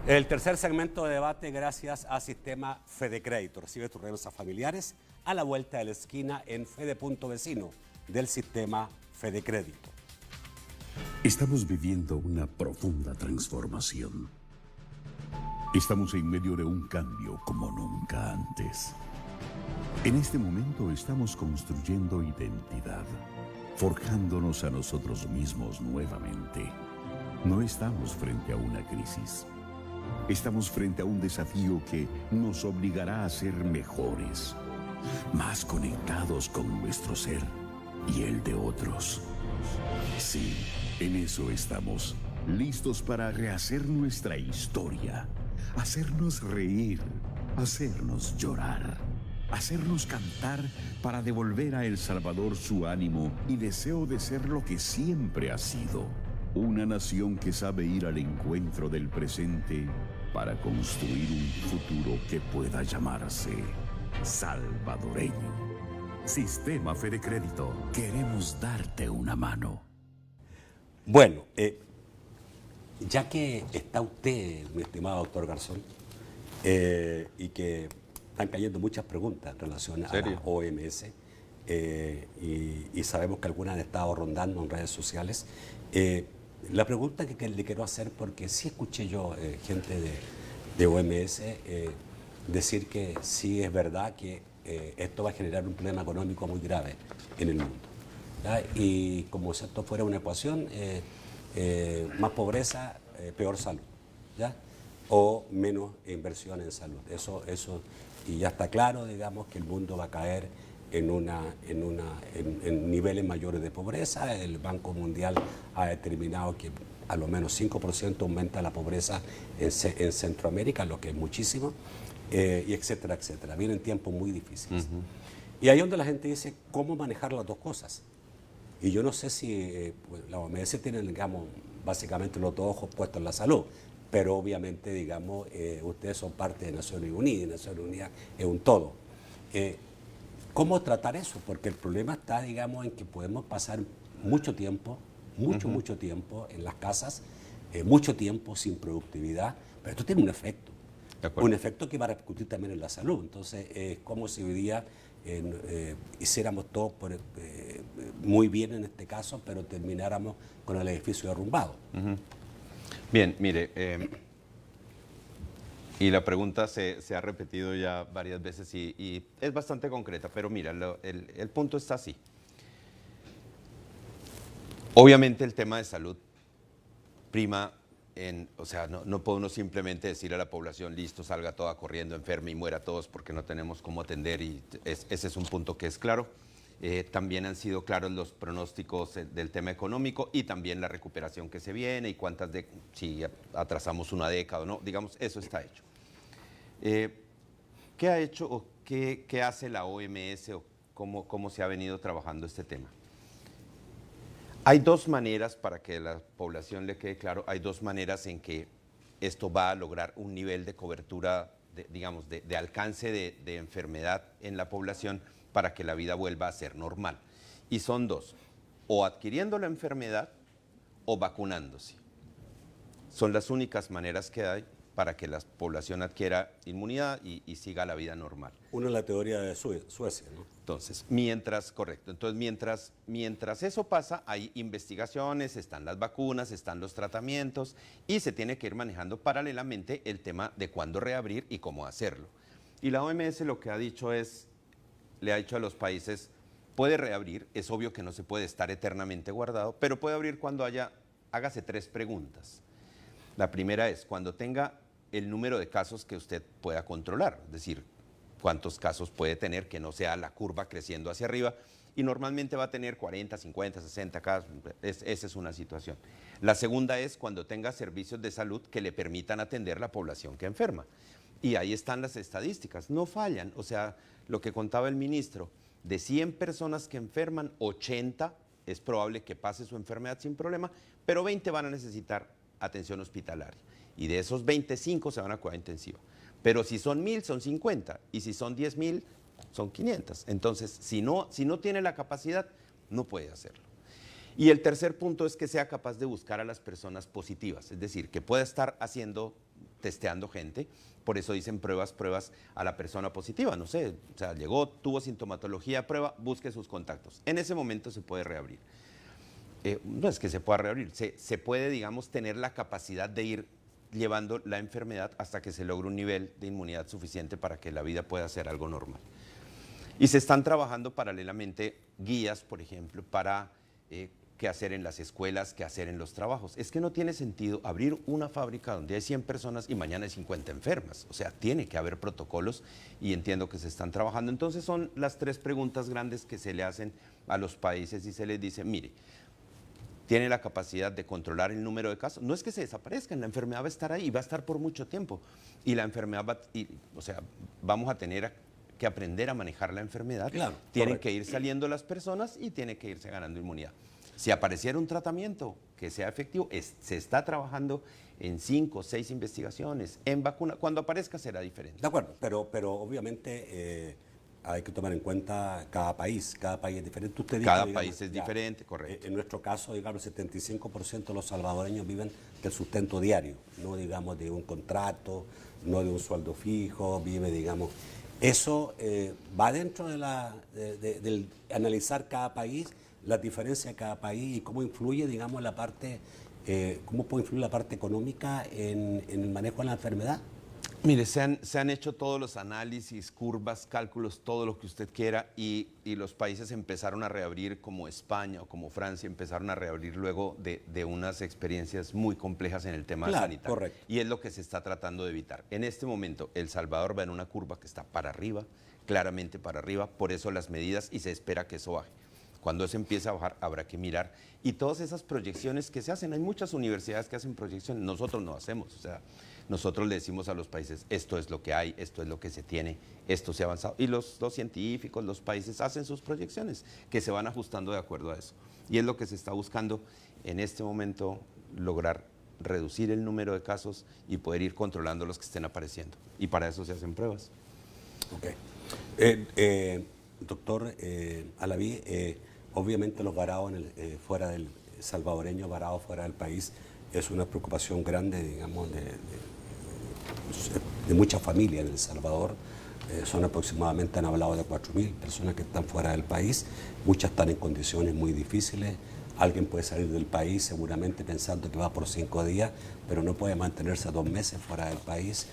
El tercer segmento de debate, gracias a Sistema Fedecrédito. Recibe tus remesas familiares a la vuelta de la esquina en Fede.vecino del Sistema Fedecrédito. Estamos viviendo una profunda transformación. Estamos en medio de un cambio como nunca antes. En este momento estamos construyendo identidad, forjándonos a nosotros mismos nuevamente. No estamos frente a una crisis. Estamos frente a un desafío que nos obligará a ser mejores, más conectados con nuestro ser y el de otros. Sí, en eso estamos, listos para rehacer nuestra historia, hacernos reír, hacernos llorar, hacernos cantar para devolver a El Salvador su ánimo y deseo de ser lo que siempre ha sido. Una nación que sabe ir al encuentro del presente para construir un futuro que pueda llamarse salvadoreño. Sistema Fedecrédito. Queremos darte una mano. Bueno, ya que está usted, mi estimado doctor Garzón, y que están cayendo muchas preguntas en relación a la OMS, y sabemos que algunas han estado rondando en redes sociales, la pregunta que le quiero hacer, porque sí escuché yo gente de OMS decir que sí es verdad que esto va a generar un problema económico muy grave en el mundo, ¿ya? Y como si esto fuera una ecuación, más pobreza, peor salud, ¿ya? O menos inversión en salud. Eso, y ya está claro, digamos, que el mundo va a caer en niveles mayores de pobreza. El Banco Mundial ha determinado que a lo menos 5% aumenta la pobreza en Centroamérica, lo que es muchísimo, y etcétera, etcétera. Vienen tiempos muy difíciles. Y ahí es donde la gente dice, ¿cómo manejar las dos cosas? Y yo no sé si pues, la OMS tiene, digamos, básicamente los dos ojos puestos en la salud, pero obviamente, digamos, ustedes son parte de Naciones Unidas, y Naciones Unidas es un todo. ¿Cómo tratar eso? Porque el problema está, digamos, en que podemos pasar mucho tiempo, mucho tiempo en las casas, mucho tiempo sin productividad, pero esto tiene un efecto. Un efecto que va a repercutir también en la salud. Entonces, es como si hoy día hiciéramos todo muy bien en este caso, pero termináramos con el edificio derrumbado. Bien, mire, y la pregunta se ha repetido ya varias veces y es bastante concreta, pero mira, el punto está así. Obviamente el tema de salud prima o sea, no puede uno simplemente decir a la población, listo, salga toda corriendo, enferma y muera todos porque no tenemos cómo atender, y ese es un punto que es claro. También han sido claros los pronósticos del tema económico y también la recuperación que se viene y si atrasamos una década o no, digamos, eso está hecho. ¿Qué ha hecho o qué hace la OMS o cómo se ha venido trabajando este tema? Hay dos maneras, para que a la población le quede claro, hay dos maneras en que esto va a lograr un nivel de cobertura, digamos, de alcance de enfermedad en la población para que la vida vuelva a ser normal. Y son dos, o adquiriendo la enfermedad o vacunándose. Son las únicas maneras que hay para que la población adquiera inmunidad y siga la vida normal. Una es la teoría de Suecia, ¿no? Entonces, correcto, entonces mientras eso pasa, hay investigaciones, están las vacunas, están los tratamientos y se tiene que ir manejando paralelamente el tema de cuándo reabrir y cómo hacerlo. Y la OMS lo que ha dicho le ha dicho a los países, puede reabrir, es obvio que no se puede estar eternamente guardado, pero puede abrir cuando hágase 3 preguntas. La primera es cuando tenga el número de casos que usted pueda controlar, es decir, cuántos casos puede tener, que no sea la curva creciendo hacia arriba, y normalmente va a tener 40, 50, 60 casos, esa es una situación. La segunda es cuando tenga servicios de salud que le permitan atender la población que enferma. Y ahí están las estadísticas, no fallan, o sea, lo que contaba el ministro, de 100 personas que enferman, 80 es probable que pase su enfermedad sin problema, pero 20 van a necesitar atención hospitalaria. Y de esos 25 se van a cuidar intensiva. Pero si son 1000, son 50. Y si son 10,000, son 500. Entonces, si no tiene la capacidad, no puede hacerlo. Y el tercer punto es que sea capaz de buscar a las personas positivas. Es decir, que pueda estar testeando gente. Por eso dicen pruebas a la persona positiva. No sé, o sea, llegó, tuvo sintomatología, prueba, busque sus contactos. En ese momento se puede reabrir. No es que se pueda reabrir, se puede, digamos, tener la capacidad de ir llevando la enfermedad hasta que se logre un nivel de inmunidad suficiente para que la vida pueda ser algo normal. Y se están trabajando paralelamente guías, por ejemplo, para qué hacer en las escuelas, qué hacer en los trabajos. Es que no tiene sentido abrir una fábrica donde hay 100 personas y mañana hay 50 enfermas. O sea, tiene que haber protocolos y entiendo que se están trabajando. Entonces son las 3 preguntas grandes que se le hacen a los países y se les dice, mire, tiene la capacidad de controlar el número de casos. No es que se desaparezcan, la enfermedad va a estar ahí y va a estar por mucho tiempo. Y la enfermedad vamos a tener que aprender a manejar la enfermedad. Claro, tienen correcto. que ir saliendo las personas y tiene que irse ganando inmunidad. Si apareciera un tratamiento que sea efectivo, se está trabajando en 5 o 6 investigaciones, en vacuna. Cuando aparezca será diferente. De acuerdo, pero obviamente hay que tomar en cuenta cada país es diferente. Usted dijo, Cada digamos, país es diferente, correcto. En nuestro caso, digamos, el 75% de los salvadoreños viven del sustento diario, no digamos de un contrato, no de un sueldo fijo, vive, digamos. Eso va dentro del analizar cada país, las diferencias de cada país y cómo influye, digamos, cómo puede influir la parte económica en el manejo de la enfermedad. Mire, se han hecho todos los análisis, curvas, cálculos, todo lo que usted quiera y los países empezaron a reabrir como España o como Francia, empezaron a reabrir luego de unas experiencias muy complejas en el tema sanitario. Correcto. Y es lo que se está tratando de evitar. En este momento, El Salvador va en una curva que está para arriba, claramente para arriba, por eso las medidas y se espera que eso baje. Cuando eso empiece a bajar, habrá que mirar. Y todas esas proyecciones que se hacen, hay muchas universidades que hacen proyecciones, nosotros no hacemos, o sea, nosotros le decimos a los países, esto es lo que hay, esto es lo que se tiene, esto se ha avanzado. Y los científicos, los países hacen sus proyecciones que se van ajustando de acuerdo a eso. Y es lo que se está buscando en este momento, lograr reducir el número de casos y poder ir controlando los que estén apareciendo. Y para eso se hacen pruebas. Ok. Doctor Alaví, obviamente los varados fuera del salvadoreño, varados fuera del país, es una preocupación grande, digamos, de muchas familias en El Salvador. Son aproximadamente, han hablado de 4.000 personas que están fuera del país. Muchas están en condiciones muy difíciles. Alguien puede salir del país seguramente pensando que va por 5 días, pero no puede mantenerse 2 meses fuera del país.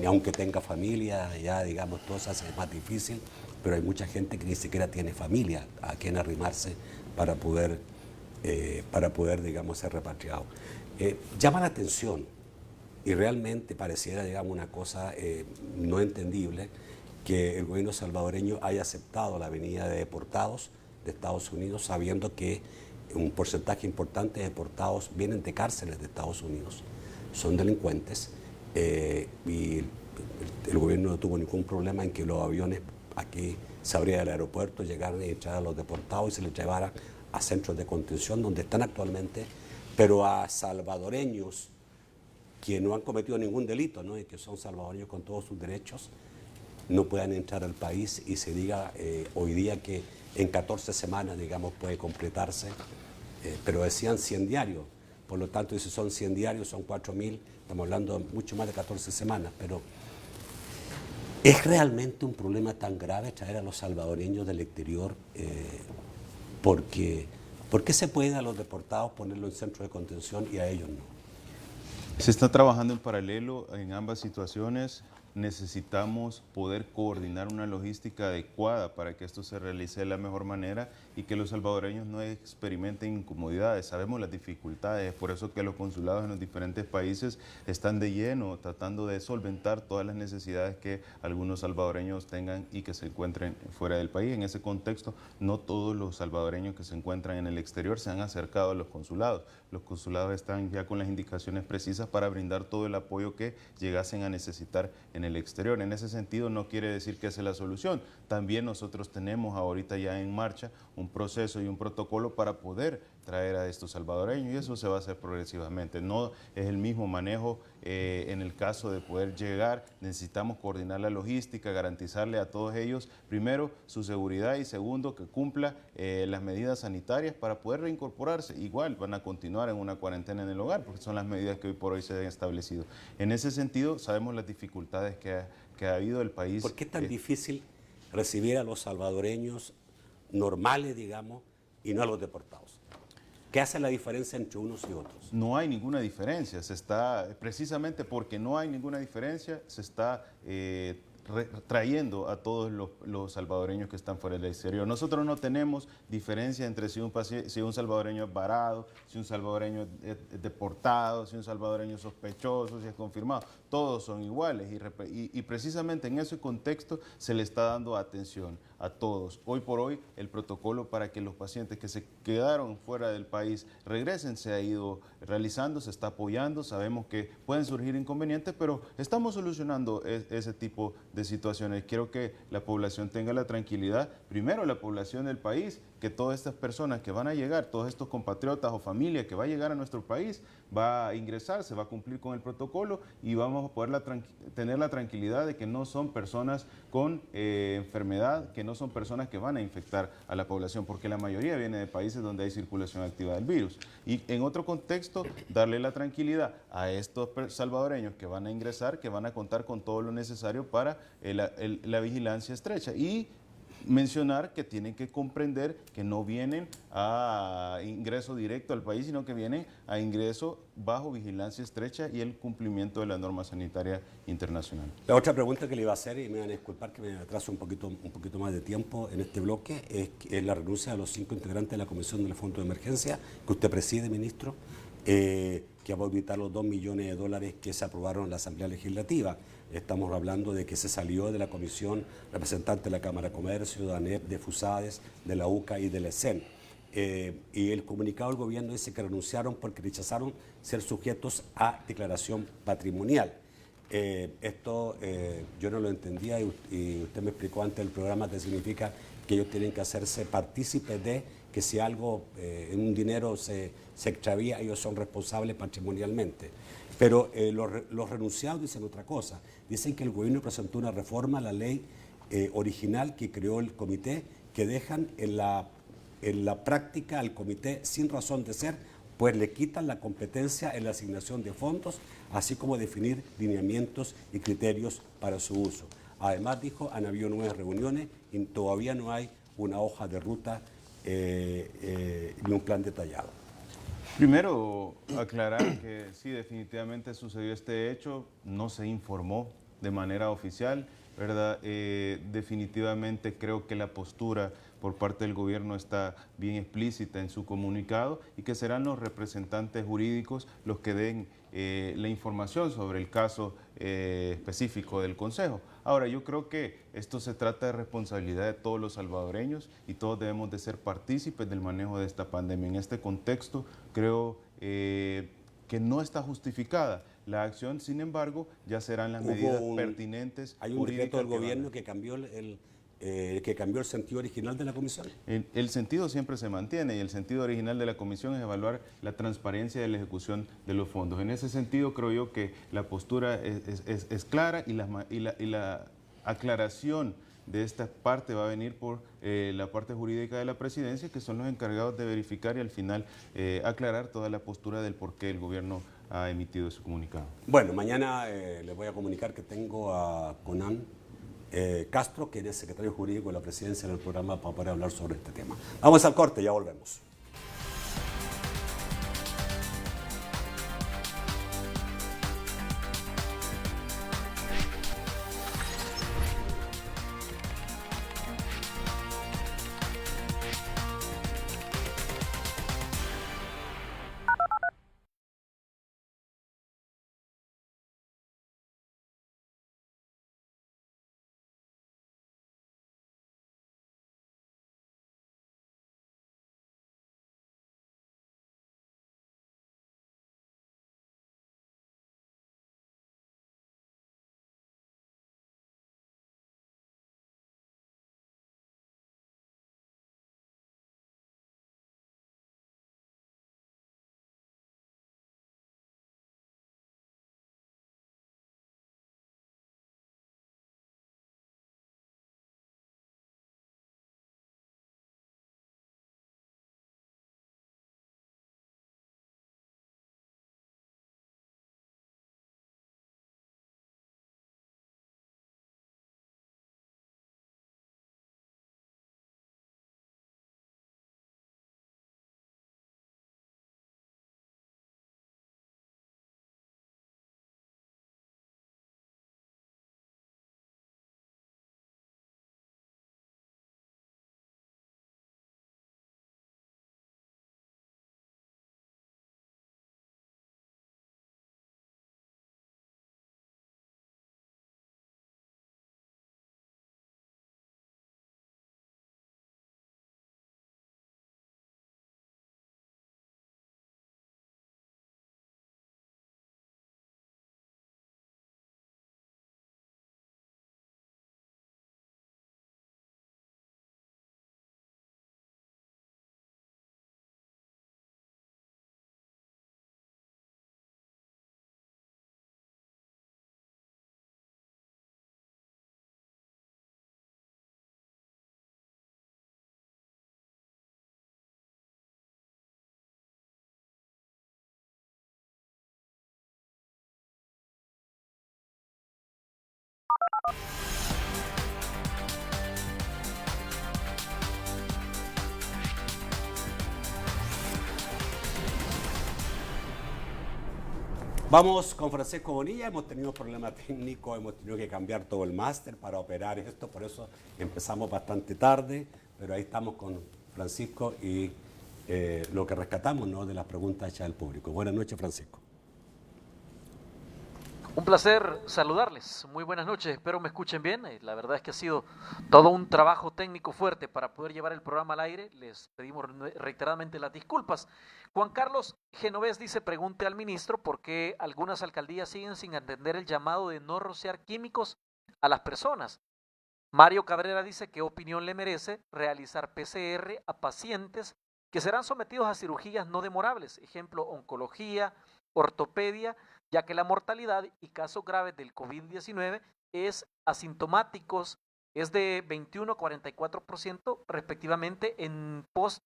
Aunque tenga familia, ya digamos, todo se hace más difícil, pero hay mucha gente que ni siquiera tiene familia a quien arrimarse para poder digamos, ser repatriado. Llama la atención y realmente pareciera, digamos, una cosa no entendible que el gobierno salvadoreño haya aceptado la venida de deportados de Estados Unidos, sabiendo que un porcentaje importante de deportados vienen de cárceles de Estados Unidos, son delincuentes, y el gobierno no tuvo ningún problema en que los aviones aquí se abriera el aeropuerto, llegaran y echaran a los deportados y se les llevaran a centros de contención donde están actualmente, pero a salvadoreños que no han cometido ningún delito, ¿no? Y que son salvadoreños con todos sus derechos, no puedan entrar al país y se diga hoy día que en 14 semanas, digamos, puede completarse, pero decían 100 diarios. por lo tanto, si son 100 diarios, son 4.000, estamos hablando de mucho más de 14 semanas, pero ¿es realmente un problema tan grave traer a los salvadoreños del exterior? ¿Por qué se puede a los deportados ponerlo en centro de contención y a ellos no? Se está trabajando en paralelo en ambas situaciones. Necesitamos poder coordinar una logística adecuada para que esto se realice de la mejor manera y que los salvadoreños no experimenten incomodidades. Sabemos las dificultades, por eso que los consulados en los diferentes países están de lleno tratando de solventar todas las necesidades que algunos salvadoreños tengan y que se encuentren fuera del país. En ese contexto, no todos los salvadoreños que se encuentran en el exterior se han acercado a los consulados. Los consulados están ya con las indicaciones precisas para brindar todo el apoyo que llegasen a necesitar en el exterior. En ese sentido, no quiere decir que esa es la solución. También nosotros tenemos ahorita ya en marcha un proceso y un protocolo para poder traer a estos salvadoreños, y eso se va a hacer progresivamente. No es el mismo manejo en el caso de poder llegar. Necesitamos coordinar la logística, garantizarle a todos ellos, primero, su seguridad y segundo, que cumpla las medidas sanitarias para poder reincorporarse. Igual van a continuar en una cuarentena en el hogar, porque son las medidas que hoy por hoy se han establecido. En ese sentido, sabemos las dificultades que ha habido el país. ¿Por qué es tan difícil recibir a los salvadoreños normales, digamos, y no a los deportados? ¿Qué hace la diferencia entre unos y otros? No hay ninguna diferencia, precisamente porque no hay ninguna diferencia, se está trayendo a todos los salvadoreños que están fuera del exterior. Nosotros no tenemos diferencia entre si un salvadoreño es varado, si un salvadoreño es deportado, si un salvadoreño es sospechoso, si es confirmado. Todos son iguales y precisamente en ese contexto se le está dando atención a todos. Hoy por hoy el protocolo para que los pacientes que se quedaron fuera del país regresen se ha ido realizando, se está apoyando. Sabemos que pueden surgir inconvenientes, pero estamos solucionando ese tipo de situaciones. Quiero que la población tenga la tranquilidad, primero la población del país, que todas estas personas que van a llegar, todos estos compatriotas o familia que va a llegar a nuestro país, va a ingresar, se va a cumplir con el protocolo y vamos a poder tener la tranquilidad de que no son personas con enfermedad, que no son personas que van a infectar a la población, porque la mayoría viene de países donde hay circulación activa del virus. Y en otro contexto, darle la tranquilidad a estos salvadoreños que van a ingresar, que van a contar con todo lo necesario para la vigilancia estrecha. Y mencionar que tienen que comprender que no vienen a ingreso directo al país, sino que vienen a ingreso bajo vigilancia estrecha y el cumplimiento de la norma sanitaria internacional. La otra pregunta que le iba a hacer, y me van a disculpar que me atraso un poquito más de tiempo en este bloque, es la renuncia de los 5 integrantes de la Comisión del Fondo de Emergencia, que usted preside, ministro, que va a auditar los $2 millones que se aprobaron en la Asamblea Legislativa. Estamos hablando de que se salió de la comisión representante de la Cámara de Comercio, de ANEP, de FUSADES, de la UCA y del ESEN. Y el comunicado del gobierno dice que renunciaron porque rechazaron ser sujetos a declaración patrimonial. Esto yo no lo entendía y usted me explicó antes del programa que significa que ellos tienen que hacerse partícipes de que si algo en un dinero se extravía, ellos son responsables patrimonialmente. Pero los renunciados dicen otra cosa. Dicen que el gobierno presentó una reforma a la ley original que creó el comité, que dejan en la práctica al comité sin razón de ser, pues le quitan la competencia en la asignación de fondos, así como definir lineamientos y criterios para su uso. Además, dijo, han habido 9 reuniones y todavía no hay una hoja de ruta ni un plan detallado. Primero, aclarar que sí, definitivamente sucedió este hecho, no se informó de manera oficial, ¿verdad? Definitivamente creo que la postura por parte del gobierno está bien explícita en su comunicado y que serán los representantes jurídicos los que den la información sobre el caso específico del Consejo. Ahora, yo creo que esto se trata de responsabilidad de todos los salvadoreños y todos debemos de ser partícipes del manejo de esta pandemia. En este contexto, creo que no está justificada la acción, sin embargo, ya serán las medidas pertinentes. Hay un decreto del gobierno que cambió el sentido original de la comisión. El sentido siempre se mantiene y el sentido original de la comisión es evaluar la transparencia de la ejecución de los fondos. En ese sentido creo yo que la postura es clara y la aclaración de esta parte va a venir por la parte jurídica de la presidencia, que son los encargados de verificar y al final aclarar toda la postura del por qué el gobierno ha emitido ese comunicado. Bueno, mañana les voy a comunicar que tengo a Conan Castro, que es secretario jurídico de la presidencia en el programa, para poder hablar sobre este tema. Vamos al corte, ya volvemos. Vamos con Francisco Bonilla. Hemos tenido problemas técnicos, hemos tenido que cambiar todo el máster para operar esto, por eso empezamos bastante tarde, pero ahí estamos con Francisco y lo que rescatamos, ¿no?, de las preguntas hechas al público. Buenas noches, Francisco. Un placer saludarles, muy buenas noches, espero me escuchen bien. La verdad es que ha sido todo un trabajo técnico fuerte para poder llevar el programa al aire, les pedimos reiteradamente las disculpas. Juan Carlos Genovés dice, pregunte al ministro por qué algunas alcaldías siguen sin atender el llamado de no rociar químicos a las personas. Mario Cabrera dice, ¿qué opinión le merece realizar PCR a pacientes que serán sometidos a cirugías no demorables? Ejemplo, oncología, ortopedia, ya que la mortalidad y casos graves del COVID-19 es asintomáticos, es de 21 a 44% respectivamente en post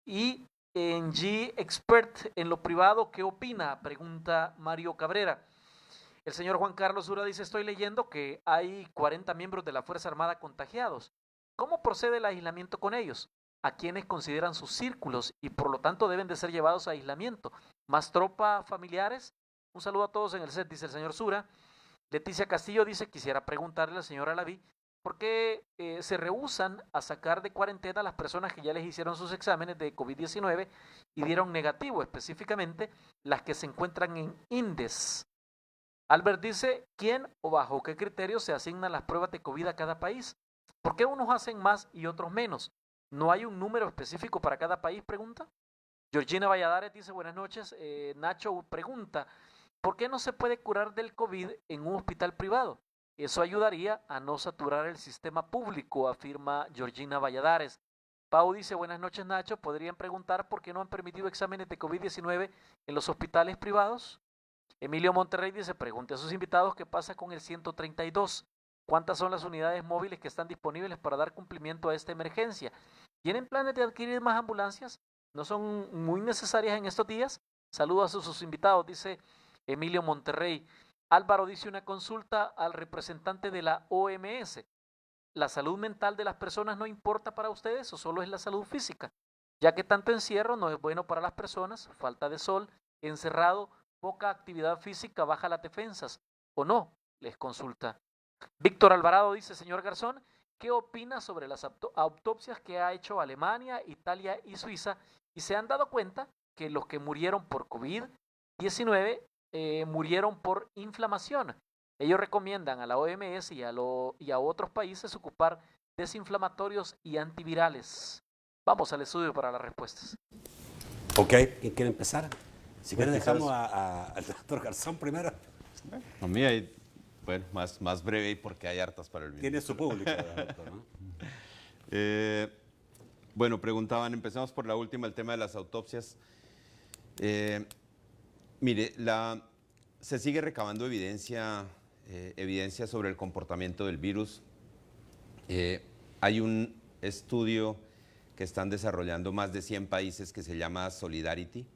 y en G-Expert. En lo privado, ¿qué opina?, pregunta Mario Cabrera. El señor Juan Carlos Ura dice, estoy leyendo que hay 40 miembros de la Fuerza Armada contagiados. ¿Cómo procede el aislamiento con ellos? ¿A quienes consideran sus círculos y por lo tanto deben de ser llevados a aislamiento? ¿Más tropa, familiares? Un saludo a todos en el set, dice el señor Sura. Leticia Castillo dice, quisiera preguntarle al señor Alaví, ¿por qué se rehúsan a sacar de cuarentena a las personas que ya les hicieron sus exámenes de COVID-19 y dieron negativo, específicamente las que se encuentran en INDES? Albert dice, ¿quién o bajo qué criterio se asignan las pruebas de COVID a cada país? ¿Por qué unos hacen más y otros menos? ¿No hay un número específico para cada país?, pregunta. Georgina Valladares dice, buenas noches. Nacho pregunta, ¿por qué no se puede curar del COVID en un hospital privado? Eso ayudaría a no saturar el sistema público, afirma Georgina Valladares. Pau dice, buenas noches, Nacho. ¿Podrían preguntar por qué no han permitido exámenes de COVID-19 en los hospitales privados? Emilio Monterrey dice, pregunte a sus invitados qué pasa con el 132. ¿Cuántas son las unidades móviles que están disponibles para dar cumplimiento a esta emergencia? ¿Tienen planes de adquirir más ambulancias? ¿No son muy necesarias en estos días? Saludos a sus invitados, dice Emilio Monterrey. Álvaro dice una consulta al representante de la OMS. ¿La salud mental de las personas no importa para ustedes o solo es la salud física? Ya que tanto encierro no es bueno para las personas, falta de sol, encerrado, poca actividad física, baja las defensas, ¿o no? Les consulta. Víctor Alvarado dice, señor Garzón, ¿qué opina sobre las autopsias que ha hecho Alemania, Italia y Suiza? Y se han dado cuenta que los que murieron por COVID-19 murieron por inflamación. Ellos recomiendan a la OMS y a otros países ocupar desinflamatorios y antivirales. Vamos al estudio para las respuestas. Ok, ¿quién quiere empezar? Si quiere dejamos al doctor Garzón primero. A mí hay, bueno, más breve porque hay hartas para el mismo. Tiene su público, doctor, ¿no? Bueno, preguntaban, empezamos por la última, el tema de las autopsias. Mire, se sigue recabando evidencia sobre el comportamiento del virus. Hay un estudio que están desarrollando más de 100 países que se llama Solidarity,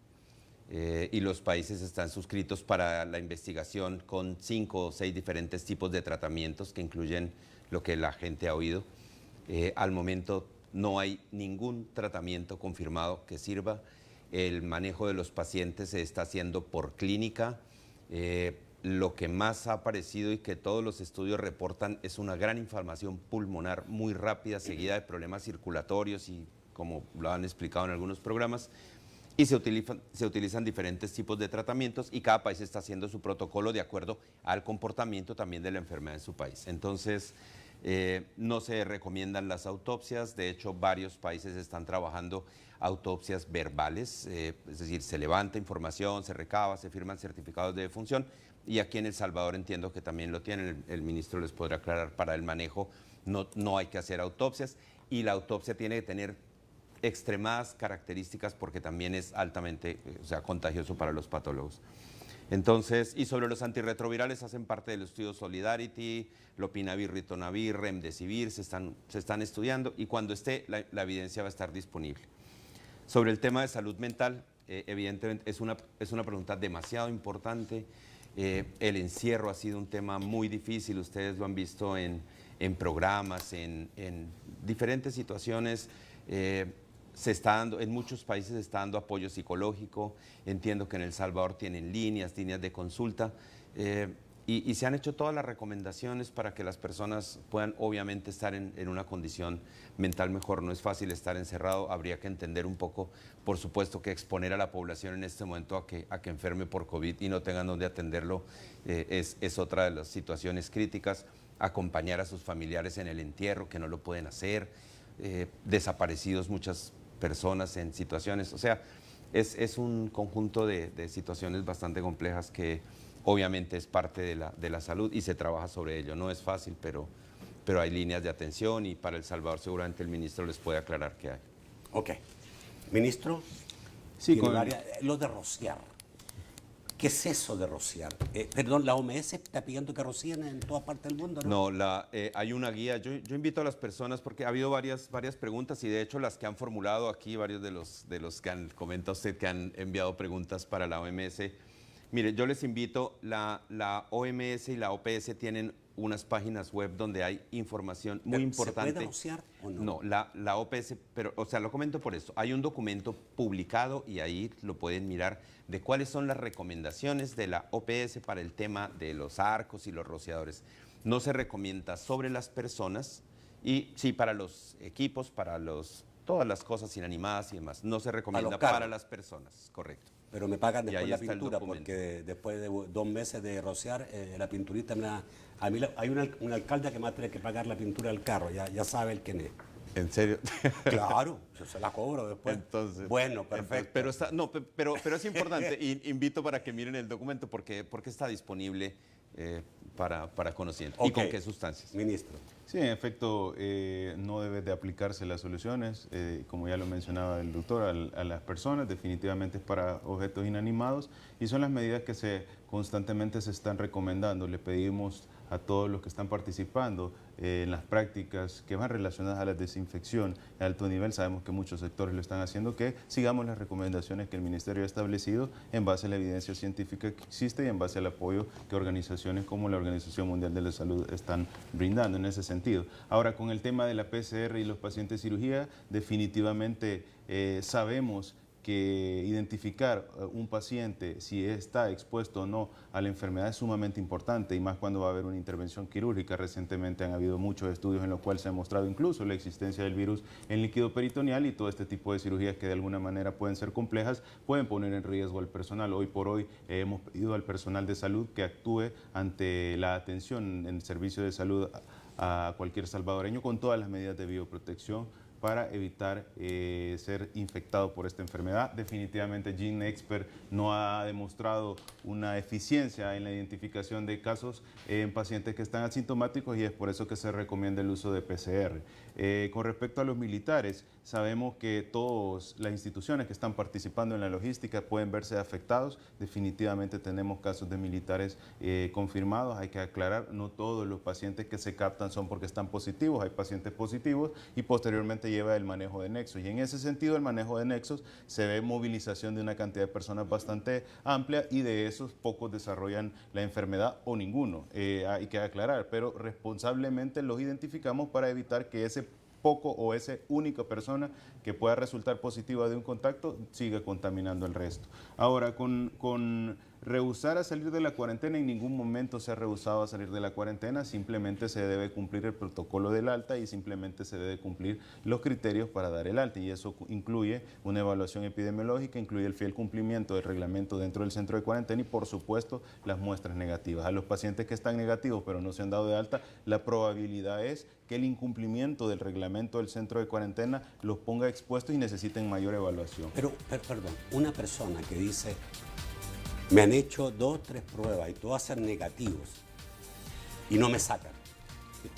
y los países están suscritos para la investigación con 5 o 6 diferentes tipos de tratamientos que incluyen lo que la gente ha oído. Al momento no hay ningún tratamiento confirmado que sirva. El manejo de los pacientes se está haciendo por clínica. Lo que más ha aparecido y que todos los estudios reportan es una gran inflamación pulmonar muy rápida, seguida de problemas circulatorios y como lo han explicado en algunos programas. Y se utilizan diferentes tipos de tratamientos y cada país está haciendo su protocolo de acuerdo al comportamiento también de la enfermedad en su país. Entonces, no se recomiendan las autopsias. De hecho, varios países están trabajando autopsias verbales, es decir, se levanta información, se recaba, se firman certificados de defunción. Y aquí en El Salvador entiendo que también lo tienen, el ministro les podrá aclarar, para el manejo no hay que hacer autopsias y la autopsia tiene que tener extremadas características porque también es altamente contagioso para los patólogos. Entonces, y sobre los antirretrovirales hacen parte del estudio Solidarity, lopinavir, ritonavir, remdesivir, se están estudiando y cuando esté la evidencia va a estar disponible. Sobre el tema de salud mental, evidentemente es una pregunta demasiado importante. El encierro ha sido un tema muy difícil, ustedes lo han visto en programas, en diferentes situaciones. Se está dando, en muchos países se está dando apoyo psicológico. Entiendo que en El Salvador tienen líneas de consulta y se han hecho todas las recomendaciones para que las personas puedan obviamente estar en una condición mental mejor. No es fácil estar encerrado, habría que entender un poco, por supuesto que exponer a la población en este momento a que enferme por COVID y no tengan donde atenderlo es otra de las situaciones críticas. Acompañar a sus familiares en el entierro, que no lo pueden hacer, desaparecidos muchas personas en situaciones, o sea, es un conjunto de situaciones bastante complejas que obviamente es parte de la salud y se trabaja sobre ello. No es fácil, pero hay líneas de atención y para El Salvador seguramente el ministro les puede aclarar qué hay. Ok. Ministro, sí, lo de rociar. ¿Qué es eso de rociar? Perdón, ¿la OMS está pidiendo que rocien en toda parte del mundo? No, hay una guía. Yo invito a las personas, porque ha habido varias preguntas y de hecho las que han formulado aquí, varios de los que comenta usted que han enviado preguntas para la OMS. Mire, yo les invito, la OMS y la OPS tienen unas páginas web donde hay información muy importante. ¿Se puede rociar o no? No, la OPS, pero, lo comento por esto. Hay un documento publicado y ahí lo pueden mirar de cuáles son las recomendaciones de la OPS para el tema de los arcos y los rociadores. No se recomienda sobre las personas y sí para los equipos, para todas las cosas inanimadas y demás. No se recomienda para las personas, correcto. Pero me pagan después la pintura, porque después de 2 meses de rociar, la pinturita a mí hay un alcalde que me va a tener que pagar la pintura del carro, ya sabe el quién es. ¿En serio? Claro, yo se la cobro después. Entonces, bueno, perfecto. Pero es importante, invito para que miren el documento porque está disponible para conocimiento. ¿Y con qué sustancias? Ministro. Sí, en efecto, no debe de aplicarse las soluciones, como ya lo mencionaba el doctor, a las personas, definitivamente es para objetos inanimados y son las medidas que constantemente se están recomendando. Le pedimos a todos los que están participando en las prácticas que van relacionadas a la desinfección a alto nivel. Sabemos que muchos sectores lo están haciendo, que sigamos las recomendaciones que el Ministerio ha establecido en base a la evidencia científica que existe y en base al apoyo que organizaciones como la Organización Mundial de la Salud están brindando en ese sentido. Ahora, con el tema de la PCR y los pacientes de cirugía, definitivamente sabemos que identificar un paciente si está expuesto o no a la enfermedad es sumamente importante, y más cuando va a haber una intervención quirúrgica. Recientemente han habido muchos estudios en los cuales se ha mostrado incluso la existencia del virus en líquido peritoneal, y todo este tipo de cirugías que de alguna manera pueden ser complejas pueden poner en riesgo al personal. Hoy por hoy hemos pedido al personal de salud que actúe ante la atención en el servicio de salud a cualquier salvadoreño con todas las medidas de bioprotección para evitar ser infectado por esta enfermedad. Definitivamente GeneXpert no ha demostrado una eficiencia en la identificación de casos en pacientes que están asintomáticos, y es por eso que se recomienda el uso de PCR. Con respecto a los militares, sabemos que todas las instituciones que están participando en la logística pueden verse afectados. Definitivamente tenemos casos de militares confirmados. Hay que aclarar, no todos los pacientes que se captan son porque están positivos, hay pacientes positivos y posteriormente lleva el manejo de nexos. Y en ese sentido, el manejo de nexos se ve movilización de una cantidad de personas bastante amplia, y de esos pocos desarrollan la enfermedad o ninguno. Hay que aclarar, pero responsablemente los identificamos para evitar que ese poco o esa única persona que pueda resultar positiva de un contacto siga contaminando el resto. Ahora, con rehusar a salir de la cuarentena, en ningún momento se ha rehusado a salir de la cuarentena, simplemente se debe cumplir el protocolo del alta y simplemente se debe cumplir los criterios para dar el alta, y eso incluye una evaluación epidemiológica, incluye el fiel cumplimiento del reglamento dentro del centro de cuarentena y, por supuesto, las muestras negativas. A los pacientes que están negativos pero no se han dado de alta, la probabilidad es que el incumplimiento del reglamento del centro de cuarentena los ponga expuestos y necesiten mayor evaluación. Pero perdón, una persona que dice: me han hecho 2 o 3 pruebas y todas ser negativos y no me sacan.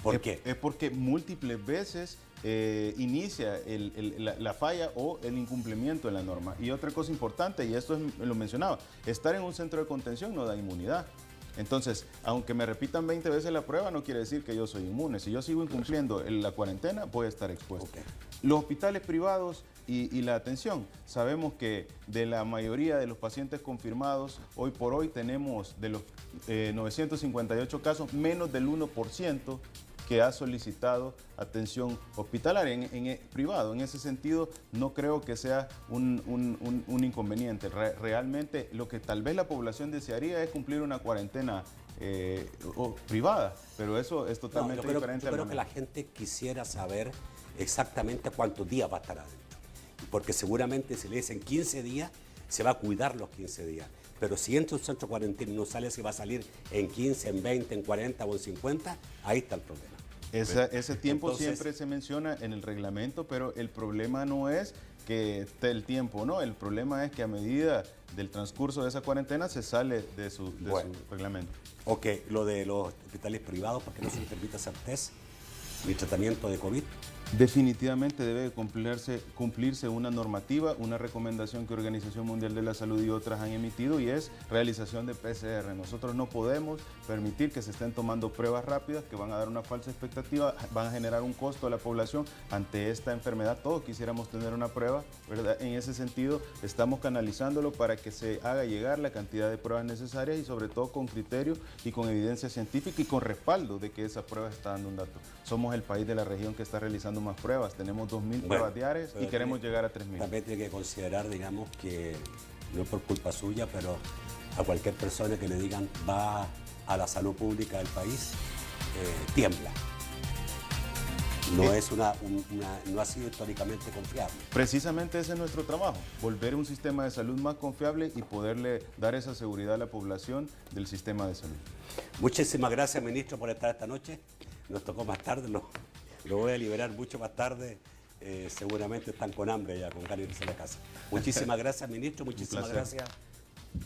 ¿Por qué? Es porque múltiples veces inicia la falla o el incumplimiento de la norma. Y otra cosa importante, y esto lo mencionaba, estar en un centro de contención no da inmunidad. Entonces, aunque me repitan 20 veces la prueba, no quiere decir que yo soy inmune. Si yo sigo incumpliendo la cuarentena, voy a estar expuesto. Okay. Los hospitales privados y la atención. Sabemos que de la mayoría de los pacientes confirmados, hoy por hoy tenemos de los 958 casos, menos del 1% que ha solicitado atención hospitalaria en privado. En ese sentido, no creo que sea un inconveniente. Realmente, lo que tal vez la población desearía es cumplir una cuarentena privada, pero eso es totalmente diferente. Yo creo que la gente quisiera saber exactamente cuántos días va a estar adentro, porque seguramente si le dicen 15 días, se va a cuidar los 15 días. Pero si entra un centro de cuarentena y no sale, si va a salir en 15, en 20, en 40 o en 50, ahí está el problema. Ese tiempo siempre se menciona en el reglamento, pero el problema no es que esté el tiempo, no. El problema es que a medida del transcurso de esa cuarentena se sale de su reglamento. Ok, lo de los hospitales privados, ¿por qué no se les permite hacer test y tratamiento de COVID? Definitivamente debe cumplirse una normativa, una recomendación que Organización Mundial de la Salud y otras han emitido, y es realización de PCR. Nosotros no podemos permitir que se estén tomando pruebas rápidas que van a dar una falsa expectativa, van a generar un costo a la población ante esta enfermedad. Todos quisiéramos tener una prueba, ¿verdad? En ese sentido, estamos canalizándolo para que se haga llegar la cantidad de pruebas necesarias, y sobre todo con criterio y con evidencia científica y con respaldo de que esa prueba está dando un dato. Somos el país de la región que está realizando más pruebas. Tenemos 2.000 pruebas diarias y queremos llegar a 3.000. También tiene que considerar, digamos, que no es por culpa suya, pero a cualquier persona que le digan va a la salud pública del país, tiembla. No no ha sido históricamente confiable. Precisamente ese es nuestro trabajo, volver un sistema de salud más confiable y poderle dar esa seguridad a la población del sistema de salud. Muchísimas gracias, ministro, por estar esta noche. Nos tocó más tarde, lo voy a liberar mucho más tarde. Seguramente están con hambre ya, con ganas de irse a la casa. Muchísimas gracias, ministro. Muchísimas gracias,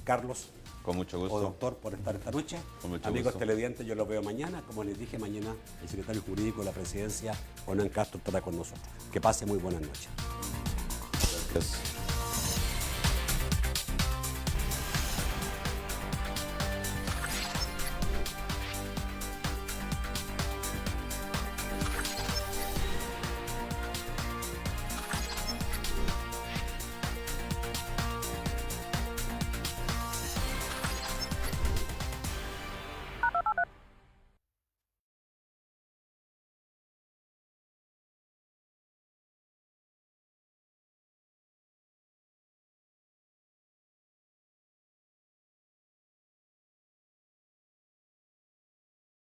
Carlos. Con mucho gusto. O doctor, por estar esta noche. Con mucho Amigos gusto. televidentes, yo los veo mañana. Como les dije, mañana el secretario jurídico de la presidencia, Hernán Castro, estará con nosotros. Que pase muy buenas noches. Gracias.